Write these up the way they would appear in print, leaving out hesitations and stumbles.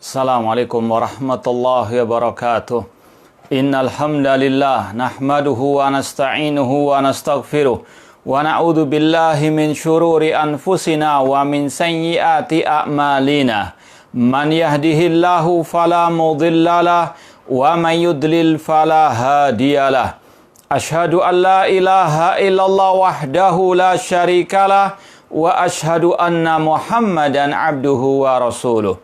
Assalamualaikum warahmatullahi wabarakatuh. Innal hamdalillah nahmaduhu wa nasta'inuhu wa nastaghfiruh wa na'udzu billahi min syururi anfusina wa min sayyiati a'malina. Man yahdihillahu fala mudhillalah wa man yudlil fala hadiyalah. Ashhadu an la ilaha illallah wahdahu la syarikalah wa ashhadu anna Muhammadan abduhu wa rasuluh.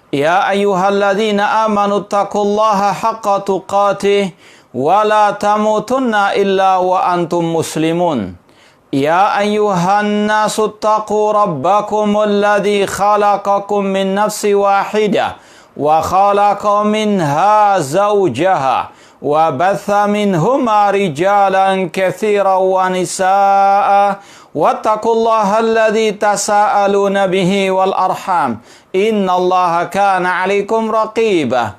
Ya ayyuhalladzina amanu taqullaha haqqa tuqatih wa la tamutunna illa wa antum muslimun. Ya ayyuhan nasu taqu rabbakumul ladzi khalaqakum min nafsin wahidah wa khalaqa minha zawjaha wa batha minhuma rijalan katsiran wa nisaa'a wattaqullaha alladzi tasaaluna bihi wal arham innallaha kana 'alaikum raqiba.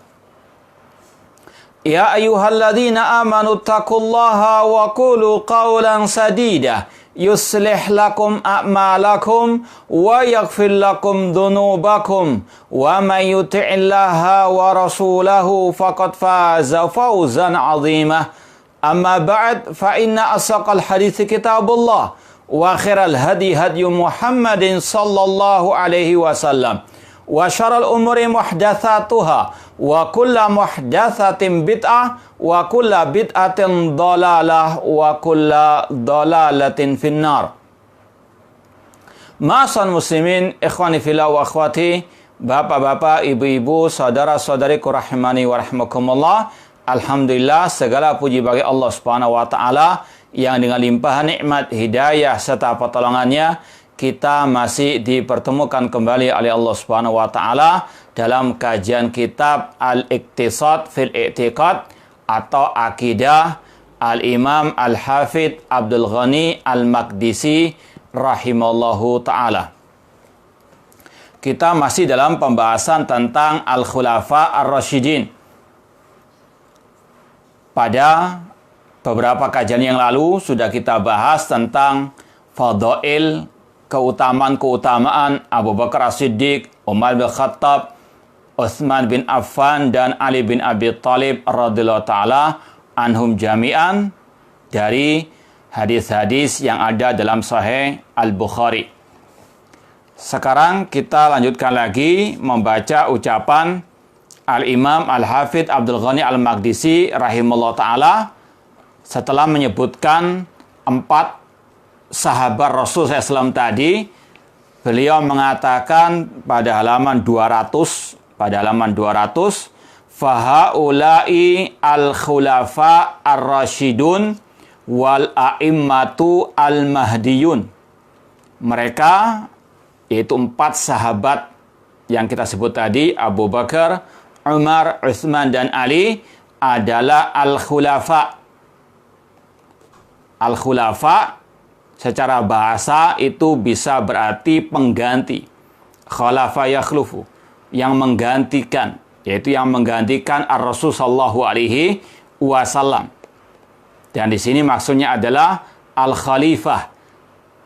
Ya ayyuhalladzina amanu taqullaha wa qulu qawlan sadida yuslih lakum a'malakum wa yaghfir lakum dhunubakum wa may yuti'illaha wa rasulahu faqad faza fawzan 'azima. Amma ba'd, fa inna asaqal hadithi kitabullah wa khairal hadi hadyu Muhammadin sallallahu alaihi wasallam wa syarrul umuri muhdatsatuha wa kullu muhdatsatin bid'ah wa kullu bid'atin dhalalah wa kullu dhalalatin finnar. Ma'asal muslimin, ikhwani fillah wa akhwati, bapak-bapak, ibu-ibu, saudara-saudariku rahimani wa rahimakumullah. Alhamdulillah, segala puji bagi Allah Subhanahu wa taala yang dengan limpahan nikmat, hidayah serta pertolongannya kita masih dipertemukan kembali oleh Allah Subhanahu wa taala dalam kajian kitab Al-Iqtisad fil I'tiqad atau Akidah Al-Imam Al-Hafidh Abdul Ghani Al-Maqdisi rahimallahu taala. Kita masih dalam pembahasan tentang Al-Khulafa Ar-Rasyidin. Pada beberapa kajian yang lalu sudah kita bahas tentang fadail, keutamaan-keutamaan Abu Bakar As-Siddiq, Umar bin Khattab, Utsman bin Affan, dan Ali bin Abi Thalib radhiyallahu ta'ala anhum jami'an dari hadis-hadis yang ada dalam Sahih Al-Bukhari. Sekarang kita lanjutkan lagi membaca ucapan Al-Imam Al-Hafidh Abdul Ghani Al-Maqdisi rahimahullah ta'ala setelah menyebutkan 4 sahabat Rasul SAW tadi. Beliau mengatakan pada halaman 200, fahaulai al-khulafa ar-rasyidun wal a'immatu al-mahdiyun. Mereka, yaitu 4 sahabat yang kita sebut tadi, Abu Bakar, Umar, Utsman, dan Ali, adalah al-khulafa. Al-khulafa secara bahasa itu bisa berarti pengganti. Khalafa yakhlufu, yang menggantikan, yaitu yang menggantikan Ar-Rasul sallallahu alaihi wasallam. Dan di sini maksudnya adalah al-khalifah.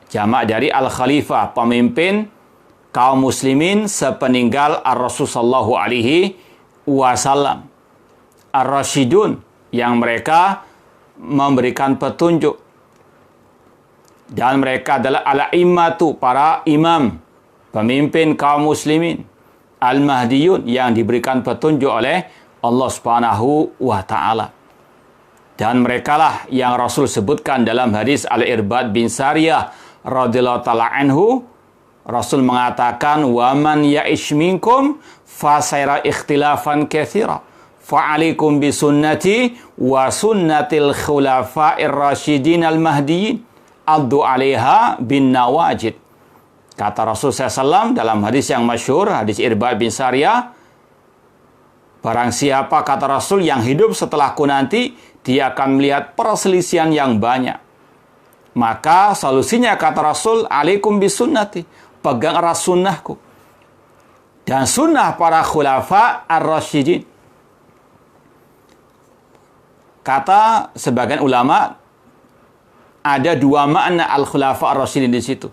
Jamak dari al-khalifah, pemimpin kaum muslimin sepeninggal Ar-Rasul sallallahu alaihi wasallam. Ar-Rasyidun, yang mereka memberikan petunjuk. Dan mereka adalah al-immatu, para imam, pemimpin kaum muslimin. Al-Mahdiyun, yang diberikan petunjuk oleh Allah Subhanahu wa ta'ala. Dan merekalah yang Rasul sebutkan dalam hadis Al-Irbad bin Sariyah radhiyallahu ta'ala anhu. Rasul mengatakan, wa man ya'ish minkum fasayara ikhtilafan katsira fa'alikum bisunnati wa sunnatil khulafa'ir rasyidin al-mahdiyyin addu 'alaiha bin nawajid. Kata Rasul SAW dalam hadis yang masyhur, hadis Irbad bin Sariyah, barang siapa, kata Rasul, yang hidup setelahku nanti, dia akan melihat perselisihan yang banyak. Maka solusinya, kata Rasul, alaikum bisunnati, pegang erat sunnahku dan sunnah para khulafa ar-rasyidin. Kata sebagian ulama, ada 2 makna al-khulafa ar-rasyidin di situ.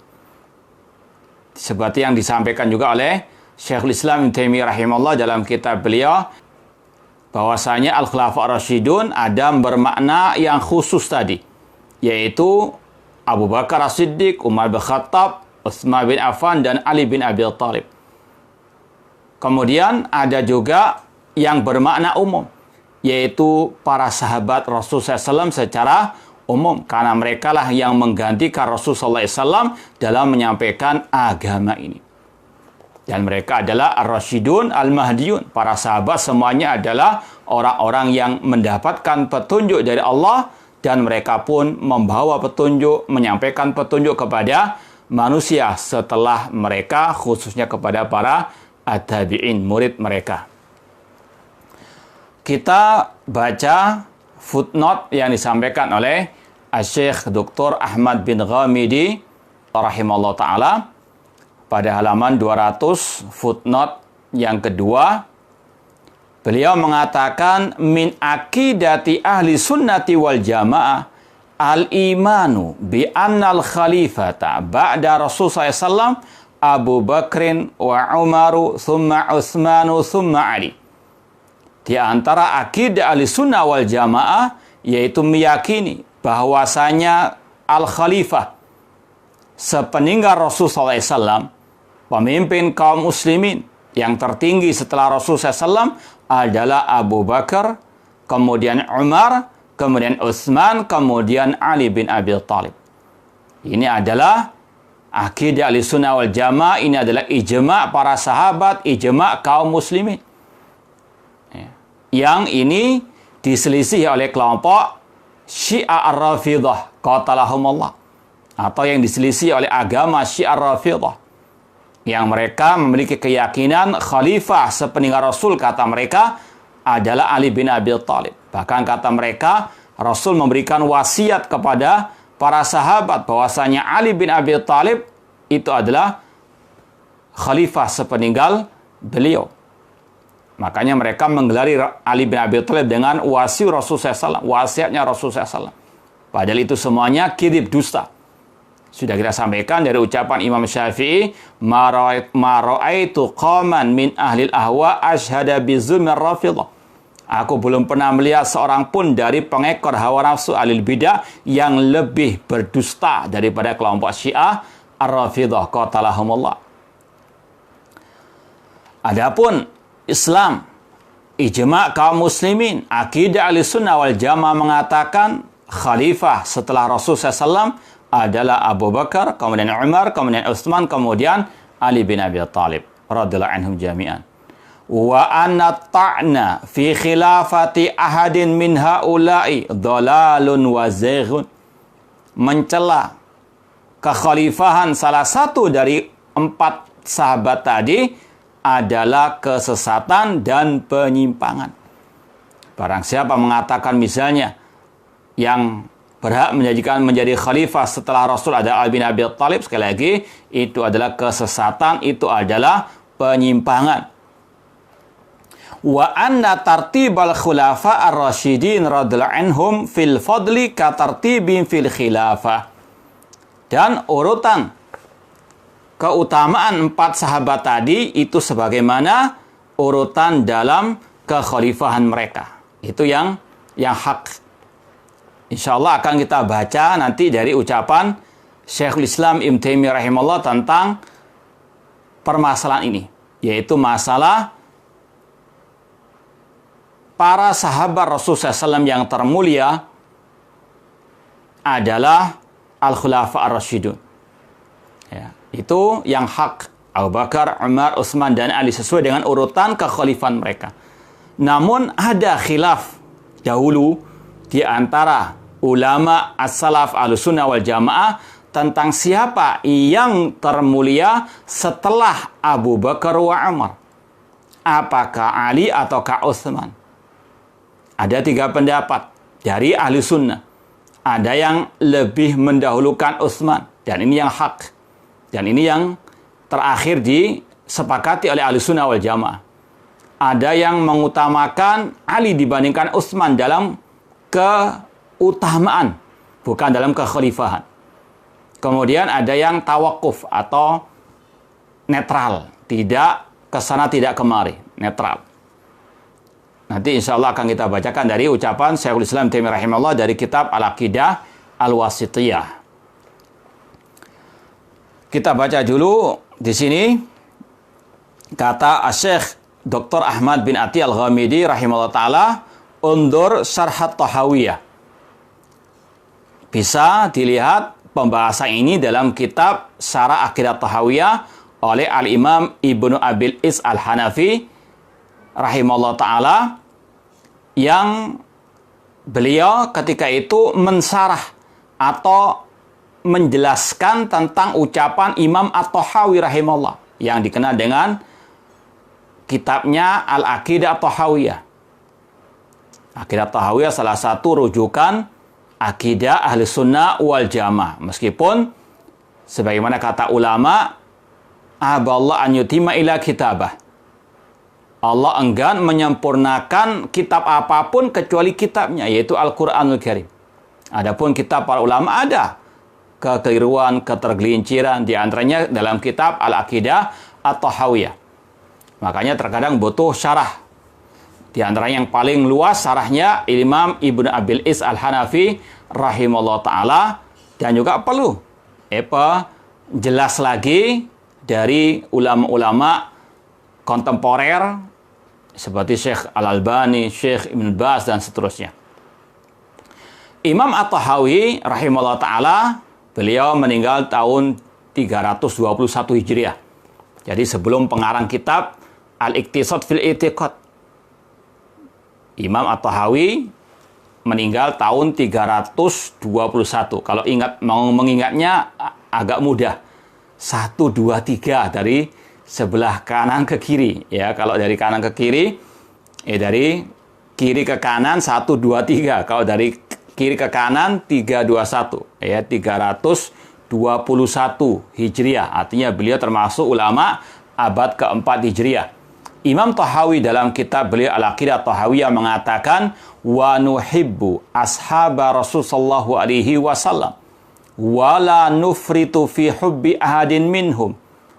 Seperti yang disampaikan juga oleh Syekhul Islam Ibnu Taimiyah rahimahullah dalam kitab beliau bahwasanya Al-Khulafa Ar-Rasyidun ada bermakna yang khusus tadi, yaitu Abu Bakar As-Siddiq, Umar bin Khattab, Utsman bin Affan, dan Ali bin Abi Thalib. Kemudian ada juga yang bermakna umum, yaitu para sahabat Rasulullah SAW secara umum, karena mereka lah yang menggantikan Rasulullah SAW dalam menyampaikan agama ini. Dan mereka adalah Ar-Rasyidun Al-Mahdiyun. Para sahabat semuanya adalah orang-orang yang mendapatkan petunjuk dari Allah, dan mereka pun membawa petunjuk, menyampaikan petunjuk kepada manusia setelah mereka, khususnya kepada para at-tabi'in, murid mereka. Kita baca footnote yang disampaikan oleh Syekh Dr. Ahmad bin Ghamidi rahimahullah ta'ala pada halaman 200, footnote yang kedua. Beliau mengatakan, min akidati ahli sunnati wal jamaah al-imanu bi annal khalifata ba'da Rasulullah SAW Abu Bakrin wa Umaru thumma Utsmanu thumma Ali. Di antara akidah ahli sunnah wal jamaah yaitu meyakini bahwasanya al-khalifah sepeninggal Rasulullah SAW, pemimpin kaum muslimin yang tertinggi setelah Rasulullah SAW adalah Abu Bakar, kemudian Umar, kemudian Utsman, kemudian Ali bin Abi Thalib. Ini adalah akidah Ahlussunnah wal Jamaah, ini adalah ijma' para sahabat, ijma' kaum muslimin. Yang ini diselisih oleh kelompok Syiah Ar-Rafidhah, qatalahumullah, atau yang diselisih oleh agama Syiah Ar-Rafidhah, yang mereka memiliki keyakinan khalifah sepeninggal Rasul, kata mereka, adalah Ali bin Abi Thalib. Bahkan kata mereka, Rasul memberikan wasiat kepada para sahabat bahwasanya Ali bin Abi Thalib itu adalah khalifah sepeninggal beliau. Makanya mereka menggelari Ali bin Abi Thalib dengan wasi Rasulullah SAW, wasiatnya Rasulullah SAW. Padahal itu semuanya kidib, dusta. Sudah kita sampaikan dari ucapan Imam Syafi'i, ma ra'aitu qaman min ahlil ahwa ashhada bizulmir rafidhah. Aku belum pernah melihat seorang pun dari pengekor hawa nafsu ahlul bidah yang lebih berdusta daripada kelompok Syiah Ar-Rafidhah, qatalahumullah. Adapun Islam, ijma' kaum muslimin, akidah Ahlussunnah wal Jamaah mengatakan khalifah setelah Rasulullah SAW adalah Abu Bakar, kemudian Umar, kemudian Utsman, kemudian Ali bin Abi Thalib radhiyallahu anhum jami'an. Wa anna ta'na fi khilafati ahadin min haula'i dhalalun wa zaighun. Mencela kekhalifahan salah satu dari 4 sahabat tadi adalah kesesatan dan penyimpangan. Barang siapa mengatakan misalnya yang berhak menjadi khalifah setelah Rasul ada Ali bin Abi Thalib, sekali lagi itu adalah kesesatan, itu adalah penyimpangan. Wa anna tartibal khulafa ar-rasyidin radhiyallahu anhum fil fadli ka tartibin fil khilafah. Dan urutan keutamaan 4 sahabat tadi itu sebagaimana urutan dalam kekhalifahan mereka. Itu yang hak. Insyaallah akan kita baca nanti dari ucapan Syekhul Islam Ibnu Taimiyah rahimahullah tentang permasalahan ini, yaitu masalah para sahabat Rasulullah SAW yang termulia adalah Al-Khulafa Ar-Rasyidun. Ya, itu yang hak. Abu Bakar, Umar, Utsman, dan Ali sesuai dengan urutan kekhalifahan mereka. Namun ada khilaf dahulu di antara ulama as-salaf Ahlussunnah wal Jamaah tentang siapa yang termulia setelah Abu Bakar wa Umar. Apakah Ali ataukah Utsman? Ada 3 pendapat dari ahli sunnah. Ada yang lebih mendahulukan Utsman, dan ini yang hak. Dan ini yang terakhir disepakati oleh ahli sunnah wal Jamaah. Ada yang mengutamakan Ali dibandingkan Utsman dalam keutamaan, bukan dalam kekhalifahan. Kemudian ada yang tawakuf atau netral, tidak kesana tidak kemari, netral. Nanti insya Allah akan kita bacakan dari ucapan Syekhul Islam Taimiyah rahimahullah dari kitab Al-Aqidah Al-Wasithiyah. Kita baca dulu di sini kata Syekh Dr. Ahmad bin Ati Al-Ghamidi rahimahullah ta'ala, undur Syarhat Tahawiyah. Bisa dilihat pembahasan ini dalam kitab Syarah Aqidah Tahawiyah oleh Al-Imam Ibnu Abil Is Al-Hanafi rahimahullah ta'ala, yang beliau ketika itu mensarah atau menjelaskan tentang ucapan Imam At-Tahawi rahimahullah yang dikenal dengan kitabnya Al-Aqidah Tahawiyah. Aqidah Tahawiyah salah satu rujukan akidah ahli sunnah wal jamaah. Meskipun sebagaimana kata ulama, aballah an yutima ila kitabah. Allah enggan menyempurnakan kitab apapun kecuali kitabnya, yaitu Al-Quranul Karim. Adapun kitab para ulama ada kekeliruan, ketergelinciran, di antaranya dalam kitab Al-Aqidah At-Tahawiyah. Makanya terkadang butuh syarah. Di antaranya yang paling luas syarahnya Imam Ibnu Abil Is Al-Hanafi rahimahullah ta'ala, dan juga perlu jelas lagi dari ulama-ulama kontemporer seperti Syekh Al-Albani, Syekh Ibn Baz, dan seterusnya. Imam At-Tahawi rahimahullah ta'ala, beliau meninggal tahun 321 Hijriah. Jadi sebelum pengarang kitab Al-Iqtisad fil I'tiqad. Imam At-Tahawi meninggal tahun 321. Kalau mau mengingatnya agak mudah. 1, 2, 3 dari sebelah kanan ke kiri. Ya, kalau dari kanan ke kiri, dari kiri ke kanan 1, 2, 3. Kalau dari kiri ke kanan 3, 2, 1. Ya, 321 Hijriah. Artinya beliau termasuk ulama abad keempat Hijriah. Imam Tahawi dalam kitab beliau Al-Aqidah Tahawiyah mengatakan, wa nuhibbu ashaba Rasul sallallahu alaihi wasallam wa la nufritu fi hubbi ahadin minhum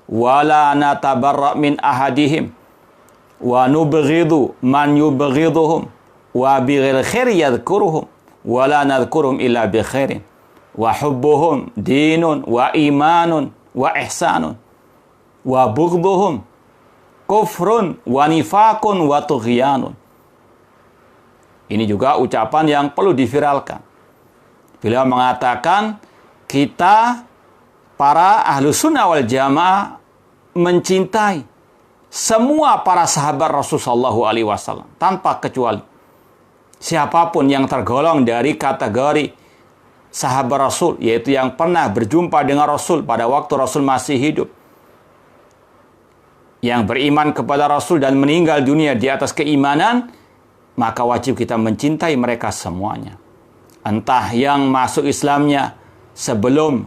wa la natabarra min ahadihim wa nubghidu man yubghiduhum wa bighil khair yadhkuruhum wa la nadhkuruhum illa bi khairin wa hubbuhum dinun wa imanun wa ihsanun wa bughdhuhum kufrun wa nifakun wa tughyanun. Ini juga ucapan yang perlu diviralkan. Beliau mengatakan, kita para ahlu sunnah wal jamaah mencintai semua para sahabat Rasulullah SAW tanpa kecuali. Siapapun yang tergolong dari kategori sahabat Rasul, yaitu yang pernah berjumpa dengan Rasul pada waktu Rasul masih hidup, yang beriman kepada Rasul dan meninggal dunia di atas keimanan, maka wajib kita mencintai mereka semuanya. Entah yang masuk Islamnya sebelum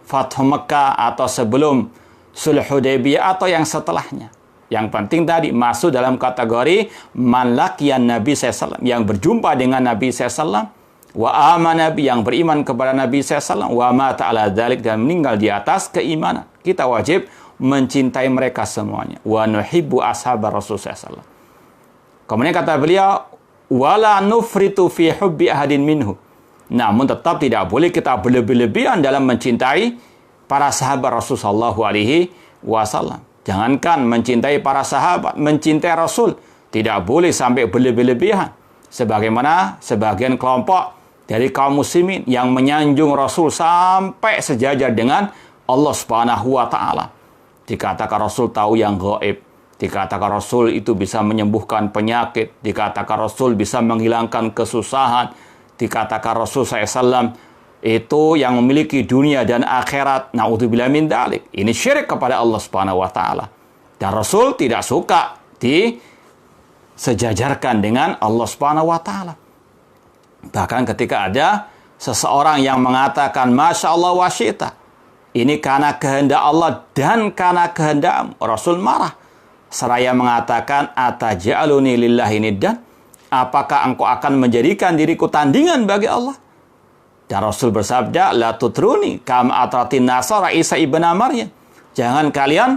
Fathu Mekah atau sebelum Sulh Hudaybiyah atau yang setelahnya. Yang penting tadi masuk dalam kategori man laqiyan Nabi SAW, yang berjumpa dengan Nabi SAW, wa amana nabi, yang beriman kepada Nabi SAW, wa mata ala dzalik, dan meninggal di atas keimanan. Kita wajib mencintai mereka semuanya. Wa nuhibbu ashab Rasul sallallahu. Kemudian kata beliau, wala nufritu fi hubbi ahadin minhu. Namun tetap tidak boleh kita berlebih-lebihan dalam mencintai para sahabat Rasul sallallahu alaihi wasallam. Jangankan mencintai para sahabat, mencintai Rasul tidak boleh sampai berlebih-lebihan. Sebagaimana sebagian kelompok dari kaum muslimin yang menyanjung Rasul sampai sejajar dengan Allah Subhanahu wa taala. Dikatakan Rasul tahu yang gaib, dikatakan Rasul itu bisa menyembuhkan penyakit, dikatakan Rasul bisa menghilangkan kesusahan, dikatakan Rasul SAW itu yang memiliki dunia dan akhirat. Na'udzubillah min dzalik. Ini syirik kepada Allah Subhanahu wa taala. Dan Rasul tidak suka disejajarkan dengan Allah Subhanahu wa taala. Bahkan ketika ada seseorang yang mengatakan Masya Allah wa syi'ta, ini karena kehendak Allah dan karena kehendakmu, Rasul marah. Seraya mengatakan, ataj'aluni lillahi niddan? Apakah engkau akan menjadikan diriku tandingan bagi Allah? Dan Rasul bersabda, la tutruni kama atratin nasara Isa ibn Maryam. Jangan kalian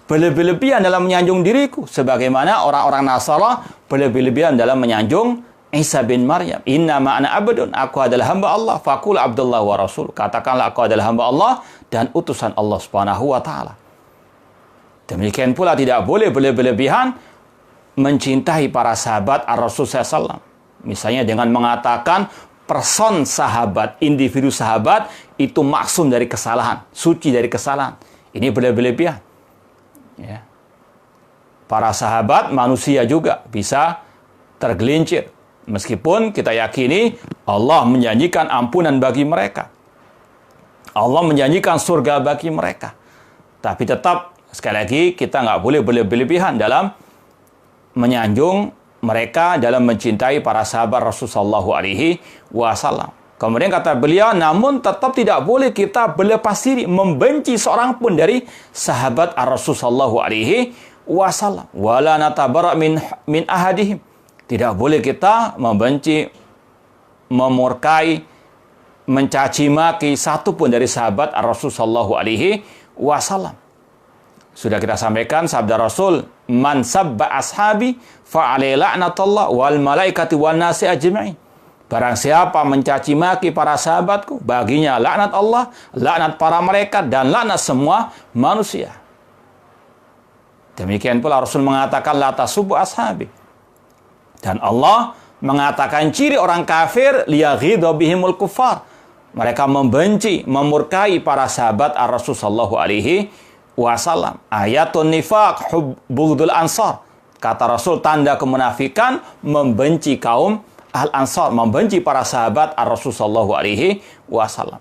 berlebih-lebihan dalam menyanjung diriku. Sebagaimana orang-orang Nasara berlebih-lebihan dalam menyanjung Isa bin Maryam. Innama ana abdun, aku adalah hamba Allah. Faqul Abdullah wa Rasul. Katakanlah aku adalah hamba Allah dan utusan Allah Subhanahu wa taala. Demikian pula tidak boleh berlebih-lebihan mencintai para sahabat Ar-Rasul SAW. Misalnya dengan mengatakan person sahabat, individu sahabat itu maksum dari kesalahan, suci dari kesalahan. Ini berlebih-lebihan. Ya. Para sahabat manusia juga bisa tergelincir. Meskipun kita yakini Allah menjanjikan ampunan bagi mereka. Allah menjanjikan surga bagi mereka. Tapi tetap, sekali lagi, kita nggak boleh berlebih-lebihan dalam menyanjung mereka, dalam mencintai para sahabat Rasulullah SAW. Kemudian kata beliau, namun tetap tidak boleh kita berlepas diri membenci seorang pun dari sahabat Rasulullah SAW. Wala natabara min ahadihim. Tidak boleh kita membenci, memurkai, mencaci maki satu pun dari sahabat Rasulullah SAW. Sudah kita sampaikan sabda Rasul, man sabba ashabi fa alaihi la'natullah wal malaikati wan nasi ajma'in. Barang siapa mencaci maki para sahabatku, baginya laknat Allah, laknat para malaikat dan laknat semua manusia. Demikian pula Rasul mengatakan la tasubbu ashabi. Dan Allah mengatakan ciri orang kafir liyaghidha bihimul kuffar. Mereka membenci, memurkai para sahabat Ar-Rasul sallallahu alaihi wasallam. Ayatun nifaq bughdul ansar. Kata Rasul, tanda kemunafikan membenci kaum Al-Ansar, membenci para sahabat Ar-Rasul sallallahu alaihi wasallam.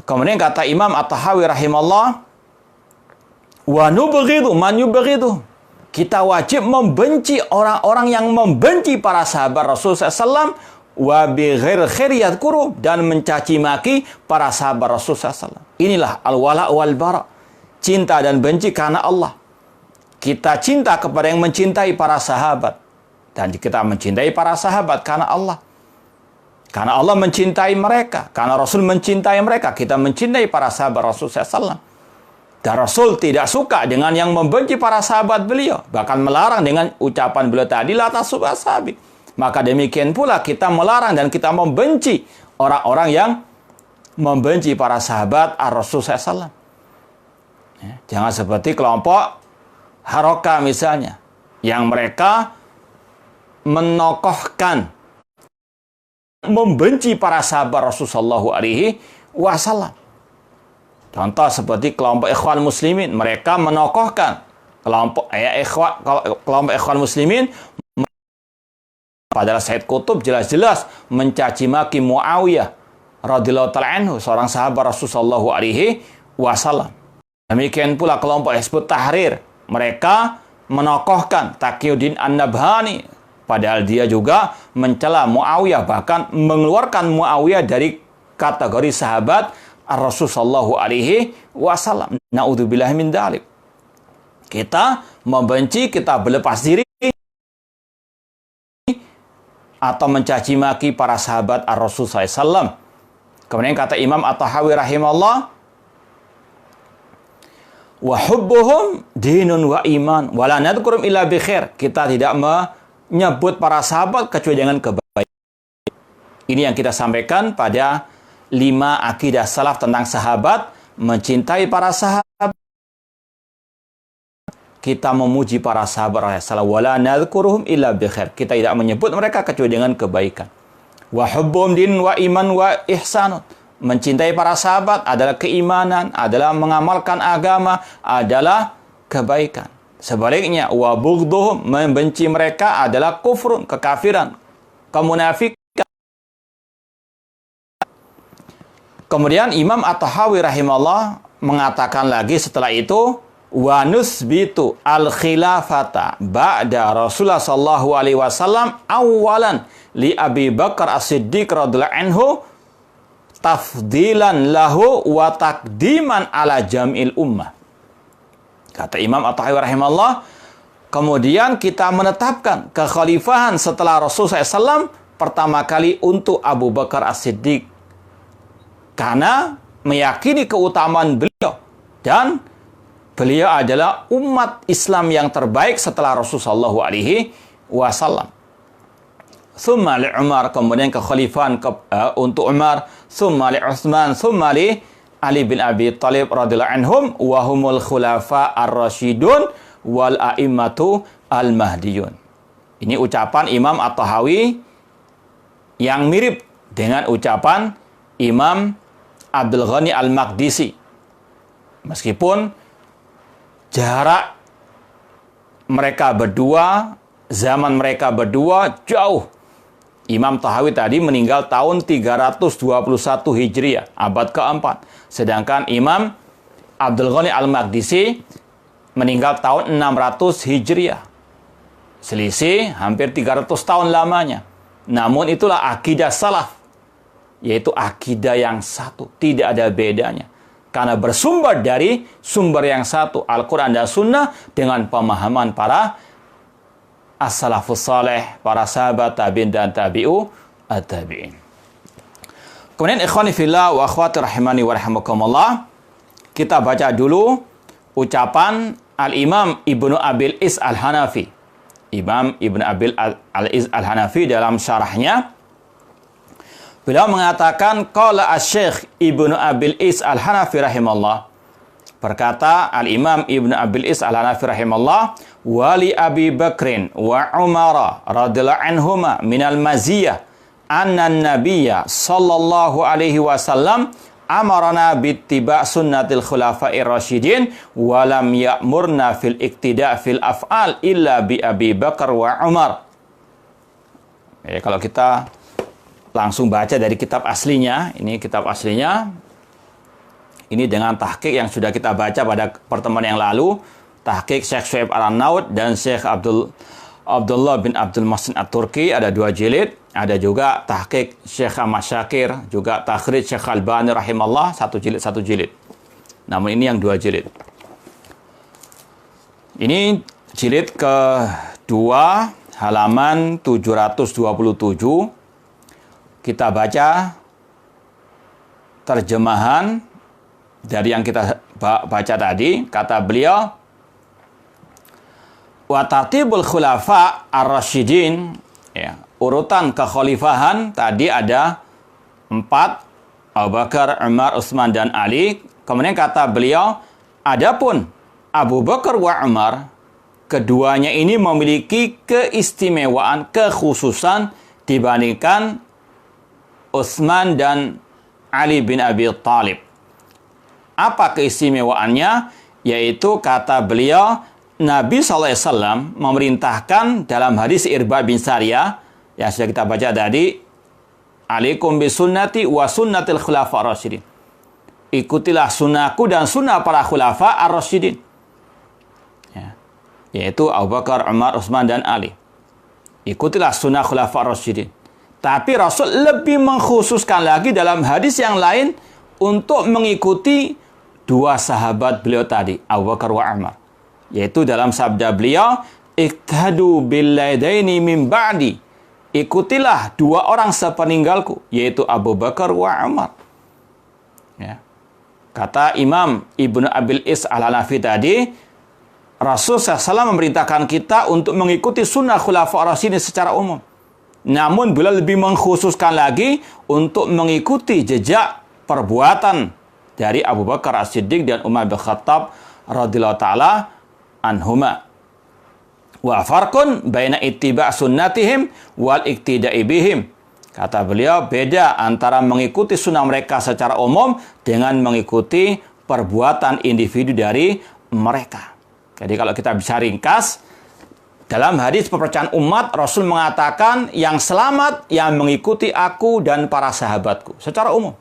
Kemudian kata Imam At-Tahawi rahimahullah, wa nubghidu man yubghidu. Kita wajib membenci orang-orang yang membenci para sahabat Rasul sallallahu wa bighair khair yadhkuru, dan mencaci maki para sahabat Rasul sallallahu. Inilah al-wala wal bara. Cinta dan benci karena Allah. Kita cinta kepada yang mencintai para sahabat. Dan kita mencintai para sahabat karena Allah. Karena Allah mencintai mereka. Karena Rasul mencintai mereka. Kita mencintai para sahabat Rasul SAW. Dan Rasul tidak suka dengan yang membenci para sahabat beliau. Bahkan melarang dengan ucapan beliau tadi, la tasubbu ashabi. Maka demikian pula kita melarang dan kita membenci orang-orang yang membenci para sahabat Rasul SAW. Jangan seperti kelompok Haroka misalnya, yang mereka menokohkan, membenci para sahabat Rasulullah SAW. Contoh seperti kelompok Ikhwan Muslimin, mereka menokohkan kelompok Ikhwan Muslimin. Padahal Said Qutb jelas-jelas mencaci maki Muawiyah radhiyallahu ta'ala anhu, seorang sahabat Rasulullah SAW. Demikian pula kelompok Hizbut Tahrir, mereka menokohkan Taqiyuddin An-Nabhani, padahal dia juga mencela Muawiyah, bahkan mengeluarkan Muawiyah dari kategori sahabat Rasulullah SAW. Na'udzubillah min dzalik. Kita membenci, kita berlepas diri atau mencaci maki para sahabat Rasul SAW. Kemudian kata Imam At-Tahawi rahimahullah, wa hubbuhum dinun wa iman wa la nadhkurum illa bi khair. Kita tidak menyebut para sahabat kecuali dengan kebaikan. Ini yang kita sampaikan pada 5 akidah salaf tentang sahabat. Mencintai para sahabat, kita memuji para sahabat Rasulullah, wa la nadhkuruhum illa bi khair. Kita tidak menyebut mereka kecuali dengan kebaikan. Wa hubbuhum dinun wa iman wa ihsanun. Mencintai para sahabat adalah keimanan, adalah mengamalkan agama, adalah kebaikan. Sebaliknya, wa bughdhuhum, membenci mereka adalah kufrun, kekafiran, kemunafikan. Kemudian Imam At-Tahawi rahimahullah mengatakan lagi setelah itu, wa nusbitu al-khilafata ba'da Rasulullah sallallahu alaihi wasallam awalan li Abi Bakar As-Siddiq radhiyallahu anhu tafdilan lahu wa takdiman ala jam'il ummah. Kata Imam At-Tahawi rahimahullah, kemudian kita menetapkan kekhalifahan setelah Rasulullah SAW pertama kali untuk Abu Bakar As-Siddiq, karena meyakini keutamaan beliau dan beliau adalah umat Islam yang terbaik setelah Rasulullah SAW. Thumma li Umar, kemudian kekhalifahan untuk Umar, thumma li Utsman, thumma li Ali bin Abi Thalib radhiyallahu anhum wa humul khulafa ar-rasyidun wal a'immatu al-mahdiyun. Ini ucapan Imam At-Tahawi yang mirip dengan ucapan Imam Abdul Ghani Al-Maqdisi. Meskipun jarak mereka berdua, zaman mereka berdua jauh. Imam Tahawi tadi meninggal tahun 321 Hijriah, abad keempat. Sedangkan Imam Abdul Ghani Al-Maqdisi meninggal tahun 600 Hijriah. Selisih hampir 300 tahun lamanya. Namun itulah akidah salaf, yaitu akidah yang satu, tidak ada bedanya. Karena bersumber dari sumber yang satu, Al-Quran dan Sunnah, dengan pemahaman para as-salafus saleh, para sahabat tabi'in dan tabi'u at-tabi'in. Kemudian ikhwani fillah wa akhwati rahimani wa rahimakumullah, kita baca dulu ucapan Al-Imam Ibnu Abil Is Al-Hanafi. Imam Ibnu Abil Al-Is Al-Hanafi dalam syarahnya, beliau mengatakan, qala asy-Syaikh Ibnu Abil Is Al-Hanafi rahimallah, berkata Al-Imam Ibnu Abil Is Al-Hanafi rahimallah, wali Abi Bakrin wa Umar radhiyallahu anhuma minal maziyah anna nabiyya sallallahu alaihi wasallam amarna bittiba' sunnatil khulafa'ir rasyidin wa lam ya'murna fil iktida' fil af'al illa bi Abi Bakar wa Umar. Kalau kita langsung baca dari kitab aslinya, ini kitab aslinya, ini dengan tahqiq yang sudah kita baca pada pertemuan yang lalu, tahqiq Syekh Syuaib Al-Naud dan Syekh Abdullah bin Abdul Muhsin At-Turki, ada 2 jilid. Ada juga tahqiq Syekh Ahmad Syakir, juga takhrij Syekh Albani rahimallah, 1 jilid. Namun ini yang 2 jilid. Ini jilid kedua, halaman 727. Kita baca terjemahan dari yang kita baca tadi. Kata beliau, wa tartibul khulafa ar-rasyidin, ya, urutan kekhalifahan tadi ada 4, Abu Bakar, Umar, Utsman dan Ali. Kemudian kata beliau, adapun Abu Bakar wa Umar, keduanya ini memiliki keistimewaan, kekhususan dibandingkan Utsman dan Ali bin Abi Thalib. Apa keistimewaannya? Yaitu kata beliau, Nabi SAW memerintahkan dalam hadis Irbad bin Sariyah yang sudah kita baca tadi, alaikum bisunnati wa sunnatil khulafa ar-rasyidin. Ikutilah sunnahku dan sunnah para khulafa ar-rasyidin. Ya. Yaitu Abu Bakar, Umar, Utsman dan Ali. Ikutilah sunnah khulafa ar-rasyidin. Tapi Rasul lebih mengkhususkan lagi dalam hadis yang lain untuk mengikuti 2 sahabat beliau tadi, Abu Bakar wa Umar. Yaitu dalam sabda beliau, iktadu billadaini min ba'di. Ikutilah 2 orang sepeninggalku, yaitu Abu Bakar wa Umar. Ya. Kata Imam Ibnu Abil Is Al-Hanafi tadi, Rasul SAW memerintahkan kita untuk mengikuti sunnah khulafa ar-rasyidin secara umum. Namun beliau lebih mengkhususkan lagi untuk mengikuti jejak perbuatan dari Abu Bakar As-Siddiq dan Umar bin Khattab radhiyallahu taala anhuma. Wa farqun baina ittiba' sunnatihim wal iktida'i bihim. Kata beliau, beda antara mengikuti sunnah mereka secara umum dengan mengikuti perbuatan individu dari mereka. Jadi kalau kita bisa ringkas, dalam hadis perpecahan umat, Rasul mengatakan yang selamat yang mengikuti aku dan para sahabatku. Secara umum,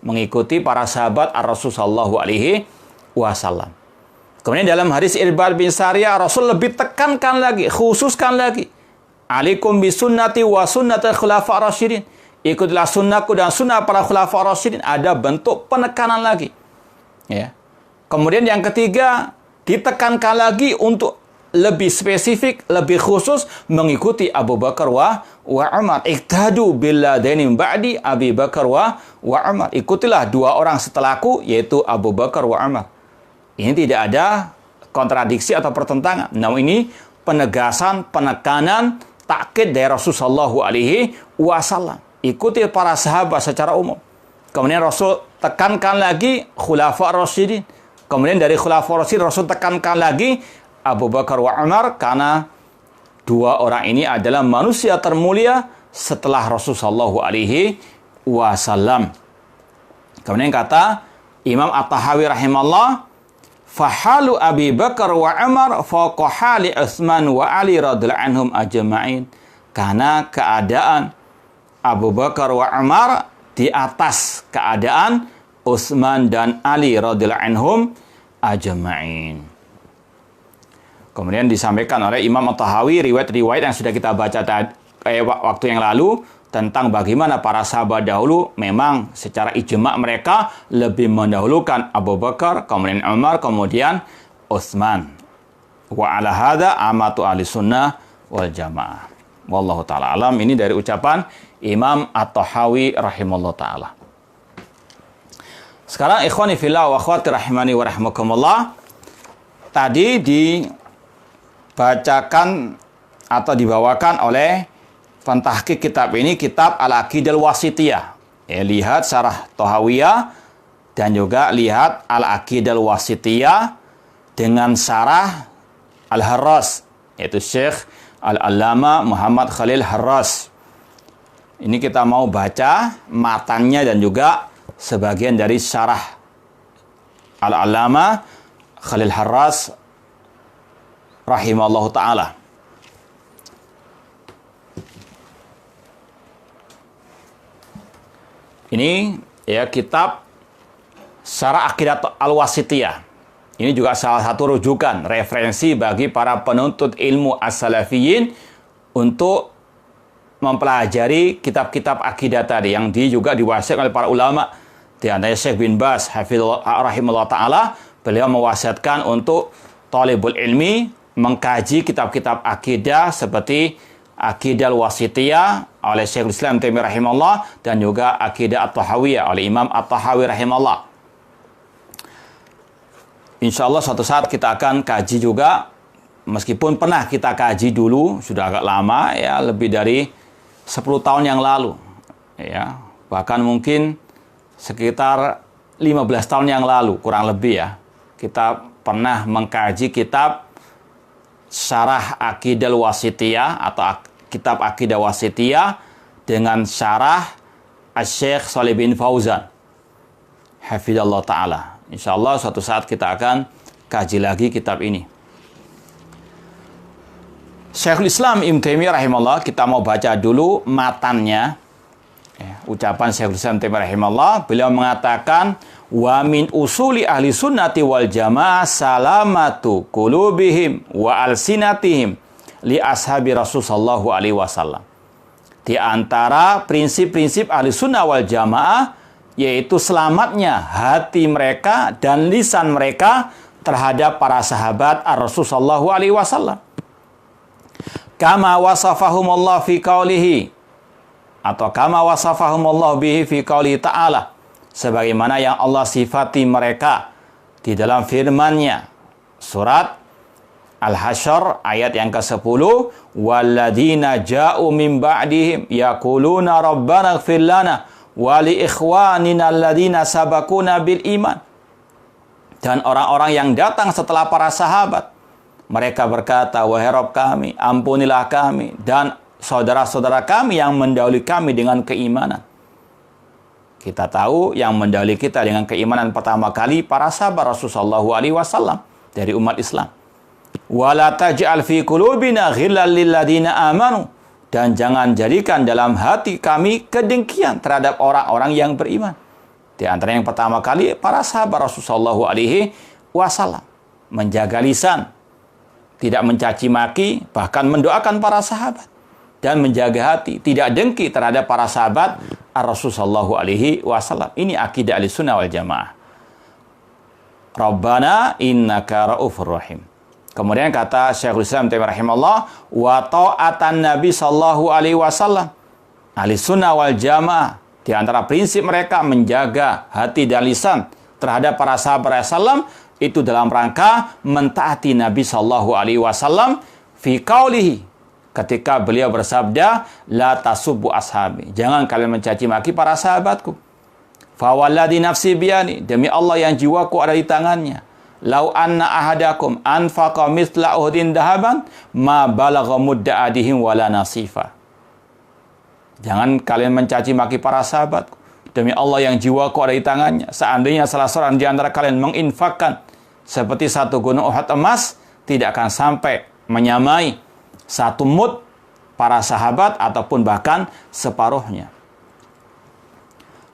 mengikuti para sahabat ar-Rasul sallallahu alaihi wasallam. Kemudian dalam hadis Irbad bin Sariyah, Rasul lebih tekankan lagi, khususkan lagi. Alaikum bisunnati wa sunnatil khulafa ar-rasyidin. Ikutilah sunnahku dan sunnah para khulafa ar-rasyidin. Ada bentuk penekanan lagi. Ya. Kemudian yang ketiga, ditekankan lagi untuk lebih spesifik, lebih khusus mengikuti Abu Bakar wa Umar. Iktadu billadaini ba'di Abi Bakar wa Umar. Ikutilah 2 orang setelahku, yaitu Abu Bakar wa Umar. Ini tidak ada kontradiksi atau pertentangan. Namun ini penegasan, penekanan, takkid dari Rasulullah SAW. Ikuti para sahabat secara umum. Kemudian Rasul tekankan lagi khulafa Rasyidin. Kemudian dari khulafa Rasyidin Rasul tekankan lagi Abu Bakar wa Umar, karena dua orang ini adalah manusia termulia setelah Rasulullah SAW. Kemudian kata Imam At-Tahawi rahimahullah, fahalu Abi Bakar wa Umar fawqa hali Utsman wa Ali radhiyallahu anhum ajma'in. Karena keadaan Abu Bakar wa Umar di atas keadaan Utsman dan Ali radhiyallahu anhum ajma'in. Kemudian disampaikan oleh Imam At-Tahawi riwayat-riwayat yang sudah kita baca waktu yang lalu tentang bagaimana para sahabat dahulu memang secara ijma' mereka lebih mendahulukan Abu Bakar, kemudian Umar, kemudian Utsman. Wa ala hadza amatu ahli sunnah wal jamaah. Wallahu ta'ala alam. Ini dari ucapan Imam At-Tahawi rahimahullah ta'ala. Sekarang ikhwani fillah wa akhwati rahimani wa rahimakumullah. Tadi dibacakan atau dibawakan oleh pentahqiq kitab ini, kitab Al-Aqidah Al-Wasithiyah. Lihat syarah Tahawiyah dan juga lihat Al-Aqidah Al-Wasithiyah dengan syarah Al-Harras, yaitu Syekh Al-Allama Muhammad Khalil Harras. Ini kita mau baca matannya dan juga sebagian dari syarah Al-Allama Khalil Harras rahimallahu ta'ala. Ini ya kitab Syarah Aqidah Al-Wasithiyah. Ini juga salah satu rujukan, referensi bagi para penuntut ilmu as-salafiyin untuk mempelajari kitab-kitab akidah tadi yang juga diwasiatkan oleh para ulama. Di antaranya Syekh bin Baz rahimahullah ta'ala, beliau mewasiatkan untuk talibul ilmi mengkaji kitab-kitab akidah seperti Aqidah Al-Wasithiyah oleh Syekhul Islam Taimiyah rahimahullah dan juga Aqidah At-Tahawiyah oleh Imam At-Tahawi rahimahullah. Insyaallah suatu saat kita akan kaji juga, meskipun pernah kita kaji dulu, sudah agak lama ya, lebih dari 10 tahun yang lalu. Ya, bahkan mungkin sekitar 15 tahun yang lalu kurang lebih ya. Kita pernah mengkaji kitab Syarah Aqidah Wasithiyah atau kitab Aqidah Wasithiyah dengan syarah Asy-Syaikh Shalih bin Fauzan hafizallahu taala. Insyaallah suatu saat kita akan kaji lagi kitab ini. Syekhul Islam Ibnu Taimiyah rahimahullah, kita mau baca dulu matannya. Ucapan Syekhul Islam Taimiyah rahimahullah, beliau mengatakan wa min usuli ahli sunnati wal jamaah salamatu qulubihim wa alsinatihim li ashabi Rasul sallallahu alaihi wasallam. Di antara prinsip-prinsip ahli sunnah wal jamaah yaitu selamatnya hati mereka dan lisan mereka terhadap para sahabat Rasul sallallahu alaihi wasallam. Kama wasafahumullah fi qaulihi, atau kama wasafahumullah bihi fi qaulihi ta'ala, sebagaimana yang Allah sifati mereka di dalam firman-Nya. Surat Al-Hasyr ayat yang ke-10, walladzina ja'u min ba'dihim yaquluna rabbana ighfir lana wa li ikhwanina alladzina sabaquna bil iman. Dan orang-orang yang datang setelah para sahabat, mereka berkata, wahai Rabb kami, ampunilah kami dan saudara-saudara kami yang mendahului kami dengan keimanan. Kita tahu yang mendahului kita dengan keimanan pertama kali para sahabat Rasulullah SAW dari umat Islam. Wala taj'al fi qulubina ghillan lil ladzina amanu, dan jangan jadikan dalam hati kami kedengkian terhadap orang-orang yang beriman. Di antara yang pertama kali para sahabat Rasulullah SAW menjaga lisan, tidak mencaci maki, bahkan mendoakan para sahabat, dan menjaga hati, tidak dengki terhadap para sahabat Rasulullah SAW. Ini akidah Ahlussunnah wal Jamaah. Rabbana innaka raufur rahim. Kemudian kata Syekhul Islam Taimiyah rahimahullah, wa ta'atan Nabi sallallahu alaihi wasallam. Ahlussunnah wal Jamaah di antara prinsip mereka menjaga hati dan lisan terhadap para sahabat Rasulullah Itu dalam rangka mentaati Nabi Shallallahu Alaihi Wasallam fi qaulihi, ketika beliau bersabda, la tasubbu ashabi, jangan kalian mencaci maki para sahabatku. Fa walladzi nafsi biyani, demi Allah yang jiwaku ada di tangannya, lau anna ahadakum anfaqa mithla Uhudin dahaban ma balagha mudda adihim wala nasifa. Jangan kalian mencaci maki para sahabatku. Demi Allah yang jiwaku ada di tangannya, seandainya salah seorang di antara kalian menginfakkan seperti satu gunung Uhud emas, tidak akan sampai menyamai satu mud para sahabat ataupun bahkan separuhnya.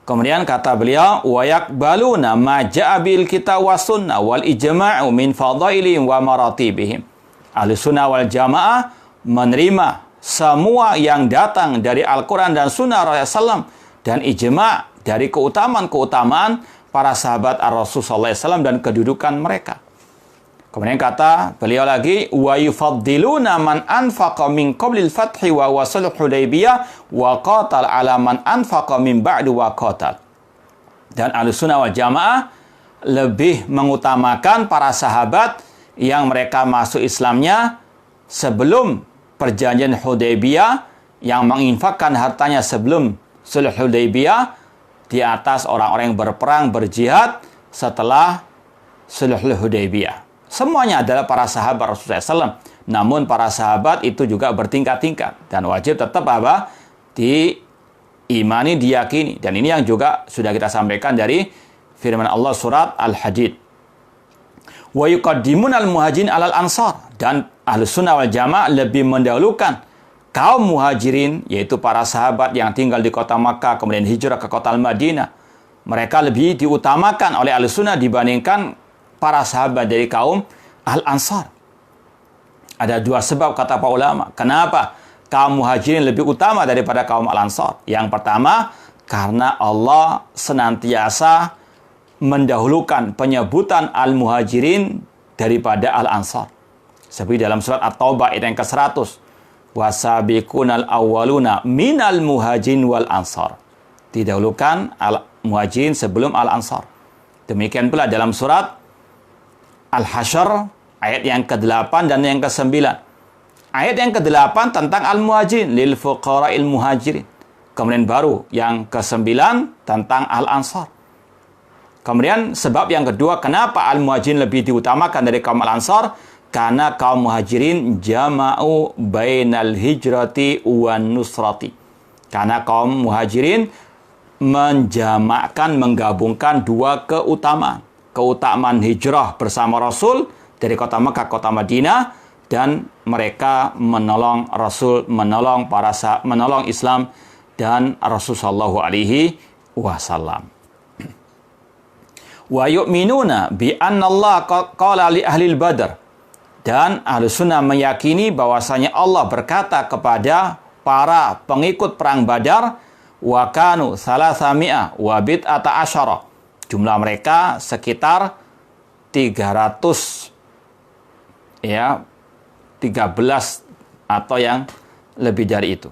Kemudian kata beliau, wa yaqbaluna ma ja'a bil kitab was sunnah wal ijma'u min fadailihim wa maratibihim. Ahlussunnah wal jamaah menerima semua yang datang dari Al-Quran dan Sunnah Rasulullah SAW dan ijma' dari keutamaan-keutamaan para sahabat Ar-Rasul SAW dan kedudukan mereka. Kemudian kata beliau lagi, wa yufaddiluna man anfaqa min qablil fathi wa wasul Hudaybiyah wa qatal ala man anfaqa min ba'du wa qatal. Dan Ahlussunnah wal Jamaah lebih mengutamakan para sahabat yang mereka masuk Islamnya sebelum perjanjian Hudaybiyah, yang menginfakkan hartanya sebelum sulh Hudaybiyah, di atas orang-orang yang berperang berjihad setelah sulh Hudaybiyah. Semuanya adalah para sahabat Rasulullah SAW. Namun para sahabat itu juga bertingkat-tingkat. Dan wajib tetap apa? Diimani, diyakini. Dan ini yang juga sudah kita sampaikan dari firman Allah surat Al-Hadid. Wa yuqaddimun al-muhajirin alal ansar. Dan Ahlussunnah wal Jamaah lebih mendahulukan kaum muhajirin, yaitu para sahabat yang tinggal di kota Makkah, kemudian hijrah ke kota Al-Madinah. Mereka lebih diutamakan oleh Ahlussunnah dibandingkan para sahabat dari kaum Al-Ansar. Ada dua sebab kata para ulama. Kenapa kaum muhajirin lebih utama daripada kaum Al-Ansar? Yang pertama, karena Allah senantiasa mendahulukan penyebutan Al-Muhajirin daripada Al-Ansar. Seperti dalam surat At-Taubah ayat yang ke-100. Wasabiqunal awwaluna minal muhajirin wal ansar. Didahulukan Al-Muhajirin sebelum Al-Ansar. Demikian pula dalam surat Al-Hasyr ayat yang ke-8 dan yang ke-9. Ayat yang ke-8 tentang Al-Muhajirin, lil fuqara'il muhajirin. Kemudian baru yang ke-9 tentang Al-Ansar. Kemudian sebab yang kedua, kenapa Al-Muhajirin lebih diutamakan dari kaum Al-Ansar? Karena kaum Muhajirin jama'u bainal hijrati wan nusrati. Karena kaum Muhajirin menggabungkan dua keutamaan. Keutamaan hijrah bersama Rasul dari kota Makkah ke kota Madinah, dan mereka menolong Rasul, menolong Islam dan Rasul sallallahu alaihi wasallam. Wa yu'minuna bi anna Allah qala li ahli Badr. Dan Ahlussunnah meyakini bahwasanya Allah berkata kepada para pengikut perang Badar, wa kanu 300 wa bid'ata asyara. Jumlah mereka sekitar 300 13 atau yang lebih dari itu.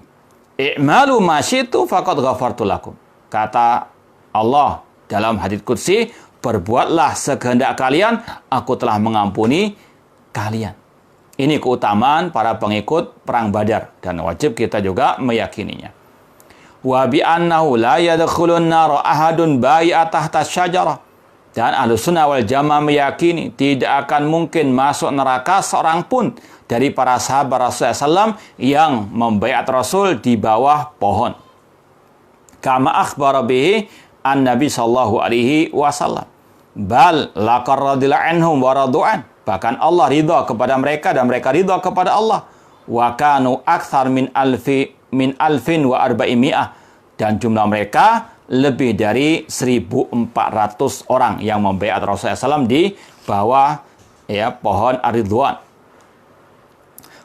I'malu ma syi'tu faqad ghafartu lakum. Kata Allah dalam hadits qudsi, berbuatlah sekehendak kalian, aku telah mengampuni kalian. Ini keutamaan para pengikut perang Badar dan wajib kita juga meyakininya. Wa bi annahu la yadkhulun nar ahadun bai'a tahta syajarah. Dan Ahlussunnah wal Jamaah meyakini tidak akan mungkin masuk neraka seorang pun dari para sahabat Rasulullah SAW yang membaiat Rasul di bawah pohon. Kama akhbara bihi an-Nabi sallallahu alaihi wasallam. Bal laqad radhiyallahu anhum wa radu'an. Bahkan Allah ridha kepada mereka dan mereka ridha kepada Allah. Wa kanu akthar min alfin wa arba'imi'ah. Dan jumlah mereka lebih dari 1.400 orang yang membaiat Rasulullah SAW di bawah pohon Ar-Ridwan.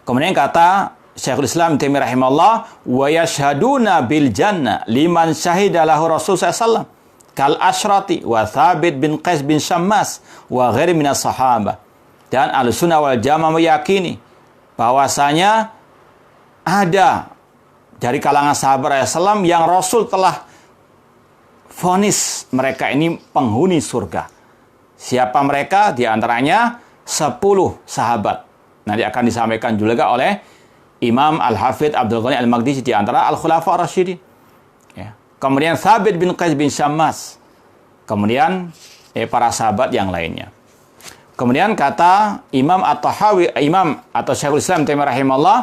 Kemudian kata Syekhul Islam Taimiyah rahimahullah, wa yashhaduna bil jannah liman syahida lahu Rasulullah SAW kal asyrati wa Thabit bin Qais bin Syammas wa ghairi minas sahabah. Dan Ahlussunnah wal Jamaah meyakini bahwasanya ada dari kalangan sahabat Rasulullah SAW yang Rasul telah vonis mereka ini penghuni surga. Siapa mereka? Di antaranya 10 sahabat. Nanti akan disampaikan juga oleh Imam Al-Hafidh Abdul Ghani Al-Maqdisi di antara Al-Khulafa Ar-Rasyidin. Ya. Kemudian Thabit bin Qais bin Syammas. Kemudian para sahabat yang lainnya. Kemudian kata Imam At-Tahawi, Imam atau Syekhul Islam Taimiyah rahimahullah,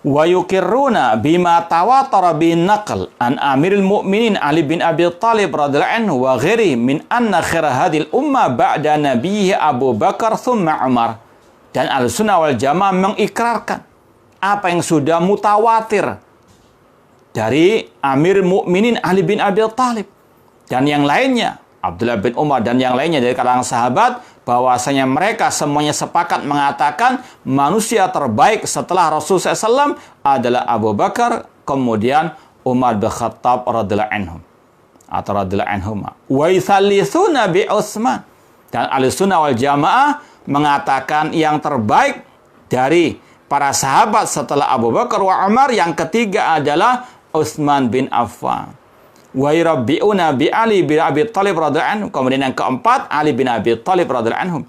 wa yukirruna bima tawatara bin naql an Amirul Mukminin Ali bin Abi Thalib radhiyallahu anhu wa ghairi min anna khair hadhil umma ba'da nabiyhi Abu Bakar thumma Umar. Dan Ahlussunnah wal Jamaah mengikrarkan apa yang sudah mutawatir dari Amir Mukminin Ali bin Abi Thalib dan yang lainnya, Abdullah bin Umar dan yang lainnya dari kalangan sahabat, bahwasanya mereka semuanya sepakat mengatakan manusia terbaik setelah Rasulullah SAW adalah Abu Bakar, kemudian Umar bin Khattab radhiyallahu anhum atau radhiyallahu anhuma. Wa yusallitsuna bi Utsman. Dan Ahlussunnah wal Jamaah mengatakan yang terbaik dari para sahabat setelah Abu Bakar wa Umar, yang ketiga adalah Utsman bin Affan. Wa yurabbi'una bi Ali bin Abi Thalib radhiyallahu anhu. Kemudian yang keempat Ali bin Abi Thalib radhiyallahu anhum.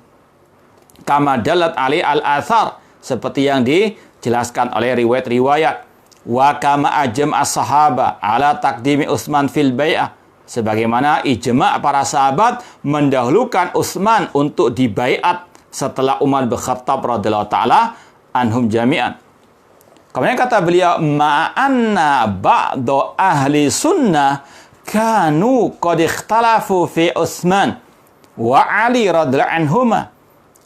Kama dalat ali al-athar, seperti yang dijelaskan oleh riwayat-riwayat. Wa kama ajma as-sahaba ala taqdimi Utsman fil bai'ah, sebagaimana ijma' para sahabat mendahulukan Utsman untuk dibaiat setelah Umar bin Khattab radhiyallahu taala anhum jami'an. Kemudian kata beliau, ma'anna ba'du ahli sunnah kanu qad ikhtalafu fi Utsman wa Ali radhiyallahu anhuma.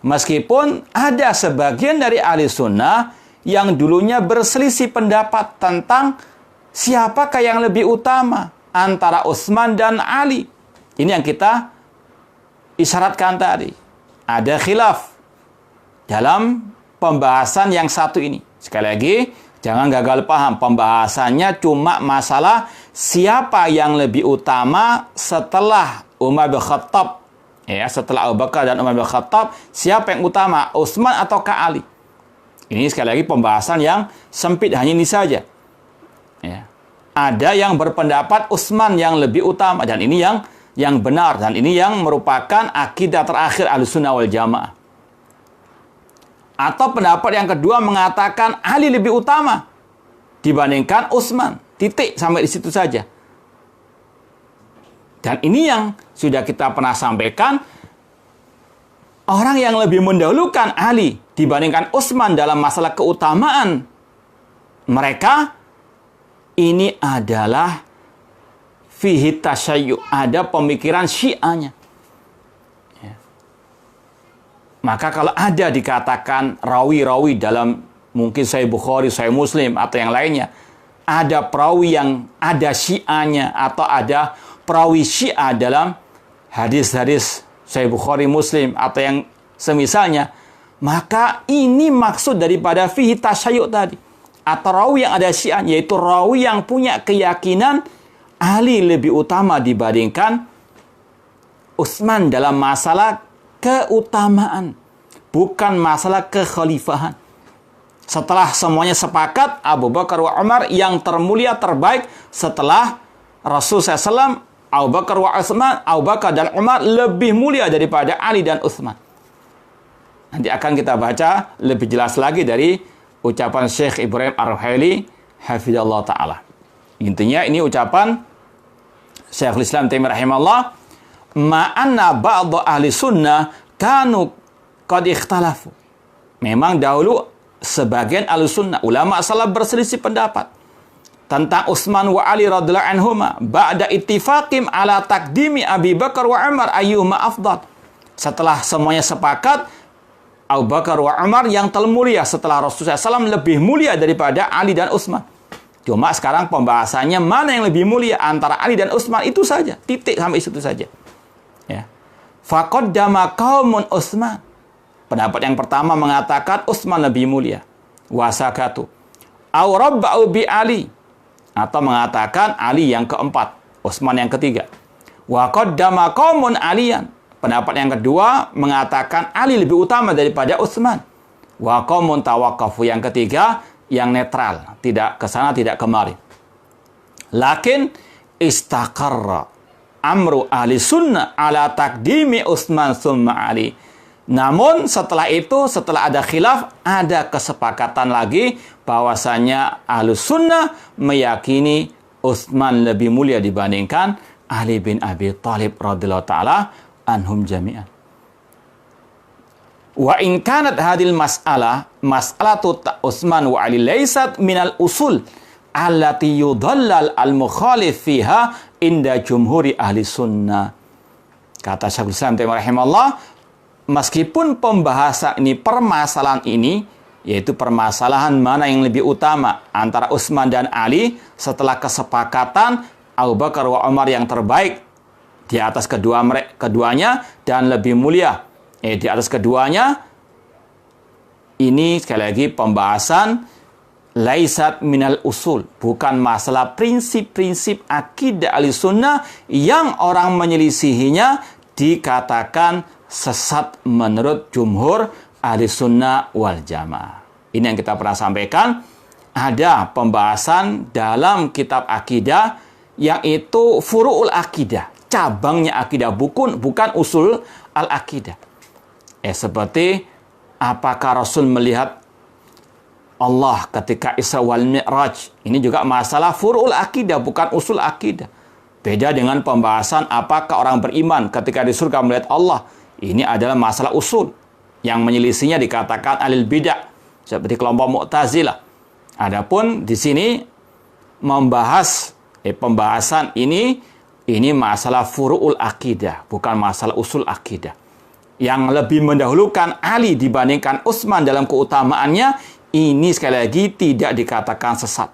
Meskipun ada sebagian dari ahli sunnah yang dulunya berselisih pendapat tentang siapakah yang lebih utama antara Utsman dan Ali. Ini yang kita isyaratkan tadi. Ada khilaf dalam pembahasan yang satu ini. Sekali lagi, jangan gagal paham. Pembahasannya cuma masalah siapa yang lebih utama setelah Umar bin Khattab. Ya, setelah Abu Bakar dan Umar bin Khattab, siapa yang utama, Utsman atau Ali? Ini sekali lagi pembahasan yang sempit, hanya ini saja. Ya. Ada yang berpendapat Utsman yang lebih utama, dan ini yang benar, dan ini yang merupakan akidah terakhir Ahlussunnah wal Jamaah. Atau pendapat yang kedua mengatakan Ali lebih utama dibandingkan Utsman. Titik, sampai di situ saja. Dan ini yang sudah kita pernah sampaikan, orang yang lebih mendahulukan Ali dibandingkan Utsman dalam masalah keutamaan mereka, ini adalah fihi tasyayyu, ada pemikiran Syiahnya. Ya. Maka kalau ada dikatakan rawi-rawi dalam mungkin Sahih Bukhari, Sahih Muslim atau yang lainnya, ada perawi yang ada Syiahnya atau ada perawi Syiah dalam hadis-hadis Sahih Bukhari, Muslim atau yang semisalnya, maka ini maksud daripada fihi tasyayyu tadi. Atau rawi yang ada Syiah, yaitu rawi yang punya keyakinan Ali lebih utama dibandingkan Utsman dalam masalah keutamaan, bukan masalah kekhalifahan. Setelah semuanya sepakat, Abu Bakar wa Umar yang termulia terbaik setelah Rasulullah SAW, Abu Bakar wa Utsman, Abu Bakar dan Umar lebih mulia daripada Ali dan Utsman. Nanti akan kita baca lebih jelas lagi dari ucapan Syekh Ibrahim Ar-Ruhaili hafizallahu ta'ala. Intinya ini ucapan Syekhul Islam Taimiyah rahimahullah, ma'anna ba'du ahli sunnah kanu qad ikhtalafu. Memang dahulu sebagian ahli sunnah, ulama salaf berselisih pendapat tentang Utsman wa Ali radhiyallahu anhuma ba'da ittifaqim ala taqdimi Abi Bakar wa Umar ayyuhuma afdal. Setelah semuanya sepakat, Abu Bakar wa Umar yang termulia setelah Rasulullah SAW lebih mulia daripada Ali dan Utsman. Cuma sekarang pembahasannya mana yang lebih mulia antara Ali dan Utsman, itu saja. Titik, sampai situ saja. Ya. Faqaddama qaumun Utsman. Pendapat yang pertama mengatakan Utsman lebih mulia. Wasakatu. Aw rabba'u bi Ali. Atau mengatakan Ali yang keempat, Utsman yang ketiga. Wa qaddama qaumun Aliyan. Pendapat yang kedua mengatakan Ali lebih utama daripada Utsman. Wa qaumun tawaqqafu. Yang ketiga yang netral, tidak ke sana tidak kemari. Lakin istaqarra amru ahli sunnah ala takdimi Utsman summa Ali. Namun setelah itu, setelah ada khilaf, ada kesepakatan lagi bahwasanya ahli sunnah meyakini Utsman lebih mulia dibandingkan Ali bin Abi Thalib radhiyallahu taala anhum jami'an. Wa in kanat hadil mas'alatu Utsman wa Ali laysat minal usul allati yudallal al-mukhalif fiha inda jumhuri ahli sunnah. Kata Syekhul Islam rahimahullah, meskipun pembahasan ini, permasalahan ini, yaitu permasalahan mana yang lebih utama antara Utsman dan Ali setelah kesepakatan Abu Bakar wa Umar yang terbaik di atas keduanya dan lebih mulia di atas keduanya, ini sekali lagi pembahasan laisat minal usul, bukan masalah prinsip-prinsip akidah ahli sunnah yang orang menyelisihinya dikatakan sesat menurut jumhur ahli sunnah wal jamaah. Ini yang kita pernah sampaikan. Ada pembahasan dalam kitab akidah yang itu furu'ul akidah, cabangnya akidah, bukan usul al-akidah. Seperti apakah Rasul melihat Allah ketika Isra wal Mi'raj. Ini juga masalah furu'ul akidah, bukan usul akidah. Beda dengan pembahasan apakah orang beriman ketika di surga melihat Allah. Ini adalah masalah usul. Yang menyelisihinya dikatakan alil bidah, seperti kelompok Mu'tazilah. Adapun di sini membahas pembahasan ini masalah furu'ul akidah, bukan masalah usul akidah. Yang lebih mendahulukan Ali dibandingkan Utsman dalam keutamaannya, ini sekali lagi tidak dikatakan sesat.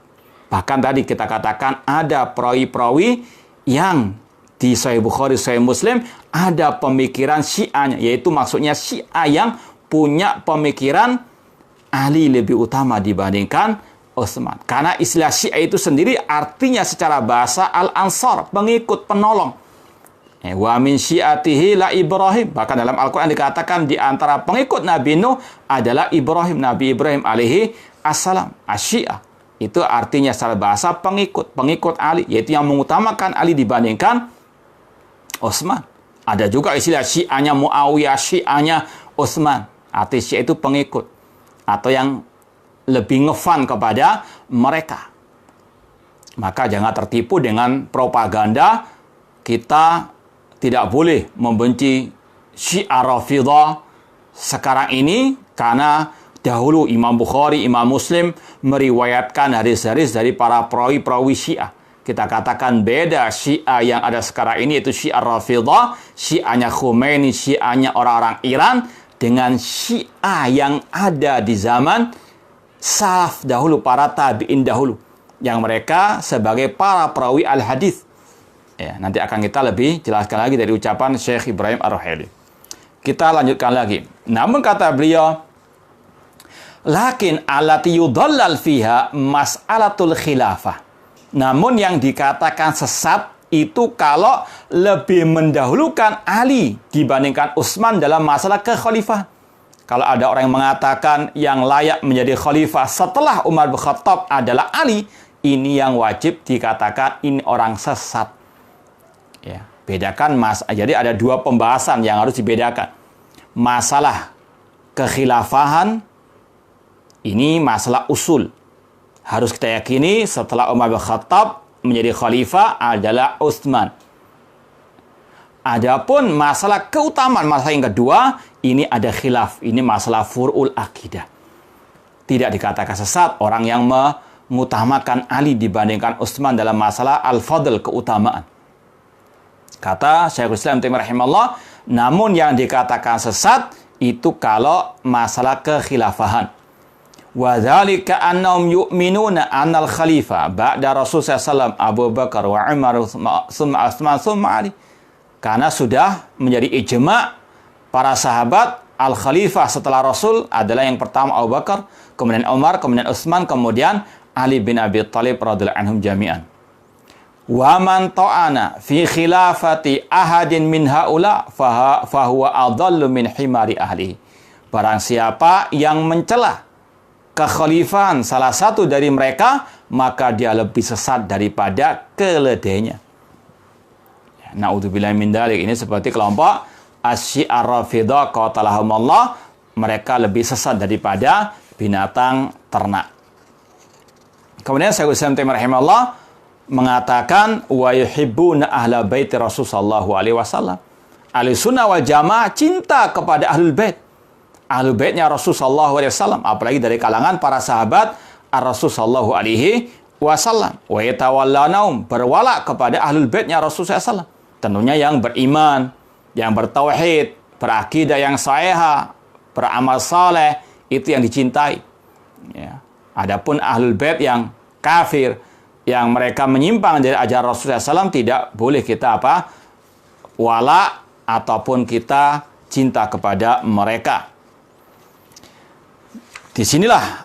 Bahkan tadi kita katakan ada perawi-perawi yang di Sahih Bukhari, Sahih Muslim, ada pemikiran Syiahnya, yaitu maksudnya Syiah yang punya pemikiran Ali lebih utama dibandingkan Utsman. Karena istilah Syiah itu sendiri artinya secara bahasa al-ansar, pengikut, penolong. Wa min syiatihi la Ibrahim. Bahkan dalam Al-Quran dikatakan di antara pengikut Nabi Nuh adalah Ibrahim, Nabi Ibrahim alaihi assalam. Asyiah itu artinya secara bahasa pengikut Ali, yaitu yang mengutamakan Ali dibandingkan Utsman. Ada juga istilah Syiahnya Muawiyah, Syiahnya Utsman. Arti Syiah itu pengikut atau yang lebih ngefan kepada mereka. Maka jangan tertipu dengan propaganda. Kita tidak boleh membenci Syiah Rafidhah sekarang ini, karena dahulu Imam Bukhari, Imam Muslim meriwayatkan hadis-hadis dari para perawi-perawi Syiah. Kita katakan beda Syiah yang ada sekarang ini, yaitu Syiah Rafidhah, Syiahnya Khomeini, Syiahnya orang-orang Iran, dengan Syiah yang ada di zaman salaf dahulu, para tabi'in dahulu, yang mereka sebagai para perawi al-hadis. Nanti akan kita lebih jelaskan lagi dari ucapan Syekh Ibrahim Ar-Ruhaili. Kita lanjutkan lagi. Namun kata beliau, lakin allati yudallal fiha mas'alatul khilafah. Namun yang dikatakan sesat itu kalau lebih mendahulukan Ali dibandingkan Utsman dalam masalah kekhalifahan. Kalau ada orang yang mengatakan yang layak menjadi khalifah setelah Umar bin Khattab adalah Ali, ini yang wajib dikatakan ini orang sesat. Bedakan jadi ada dua pembahasan yang harus dibedakan. Masalah kekhilafahan ini masalah usul. Harus kita yakini setelah Umar bin Khattab menjadi khalifah adalah Utsman. Adapun masalah keutamaan, masalah yang kedua, ini ada khilaf. Ini masalah fur'ul akidah. Tidak dikatakan sesat orang yang mengutamakan Ali dibandingkan Utsman dalam masalah al-fadl, keutamaan. Kata Syekhul Islam rahimahullah, namun yang dikatakan sesat itu kalau masalah kekhilafahan. Wa dzalika annahum yu'minuna annal khalifah ba'da Rasulullah SAW Abu Bakar wa Umar summa Utsman summa Ali. Karena sudah menjadi ijma' para sahabat, al-khalifah setelah Rasul adalah yang pertama Abu Bakar, kemudian Umar, kemudian Utsman, kemudian Ali bin Abi Thalib radhiyallahu anhum jami'an. Wa man ta'ana fi khilafati ahadin min haula fahuwa adallu min himari ahli. Barang siapa yang mencela kekhalifahan salah satu dari mereka, maka dia lebih sesat daripada keledainya. Na'udzubillahi min dzalik. Ini seperti kelompok Asy-Syiah Rafidhah qatalahumullah. Mereka lebih sesat daripada binatang ternak. Kemudian Syekhul Islam Taimiyah rahimahullah mengatakan wa yuhibbuna ahla baiti Rasul sallallahu alaihi wasallam. Ahlussunnah wal Jamaah cinta kepada ahlul bait. Ahlul baitnya Rasul sallallahu alaihi wasallam, apalagi dari kalangan para sahabat Ar-Rasul sallallahu alaihi wasallam. Wa yatawallanaum, berwala kepada ahlul baitnya Rasul sallallahu alaihi wasallam. Tentunya yang beriman, yang bertauhid, berakidah yang sahihah, beramal saleh, itu yang dicintai. Ya. Adapun ahlul bait yang kafir, yang mereka menyimpang dari ajaran Rasulullah SAW, tidak boleh kita wala ataupun kita cinta kepada mereka. Disinilah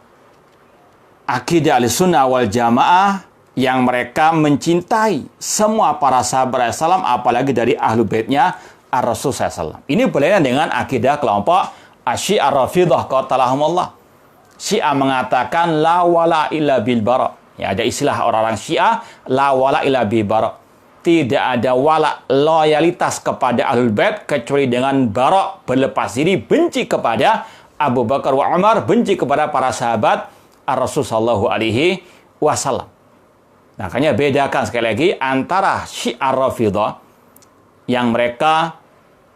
akidah Ahlussunnah wal Jamaah yang mereka mencintai semua para sahabat Rasulullah, apalagi dari ahlul baitnya Rasulullah SAW. Ini berlainan dengan akidah kelompok Asy-Syiah Rafidhah qatalahumullah. Syiah mengatakan la wala illa bil bara. Ya, ada istilah orang-orang Syiah, la wala illa bil bara. Tidak ada wala, loyalitas kepada ahlul bait kecuali dengan bara, berlepas diri, benci kepada Abu Bakar wa Umar, benci kepada para sahabat Ar-Rasul sallallahu alaihi wasallam. Makanya bedakan sekali lagi antara Syiah Rafidhah yang mereka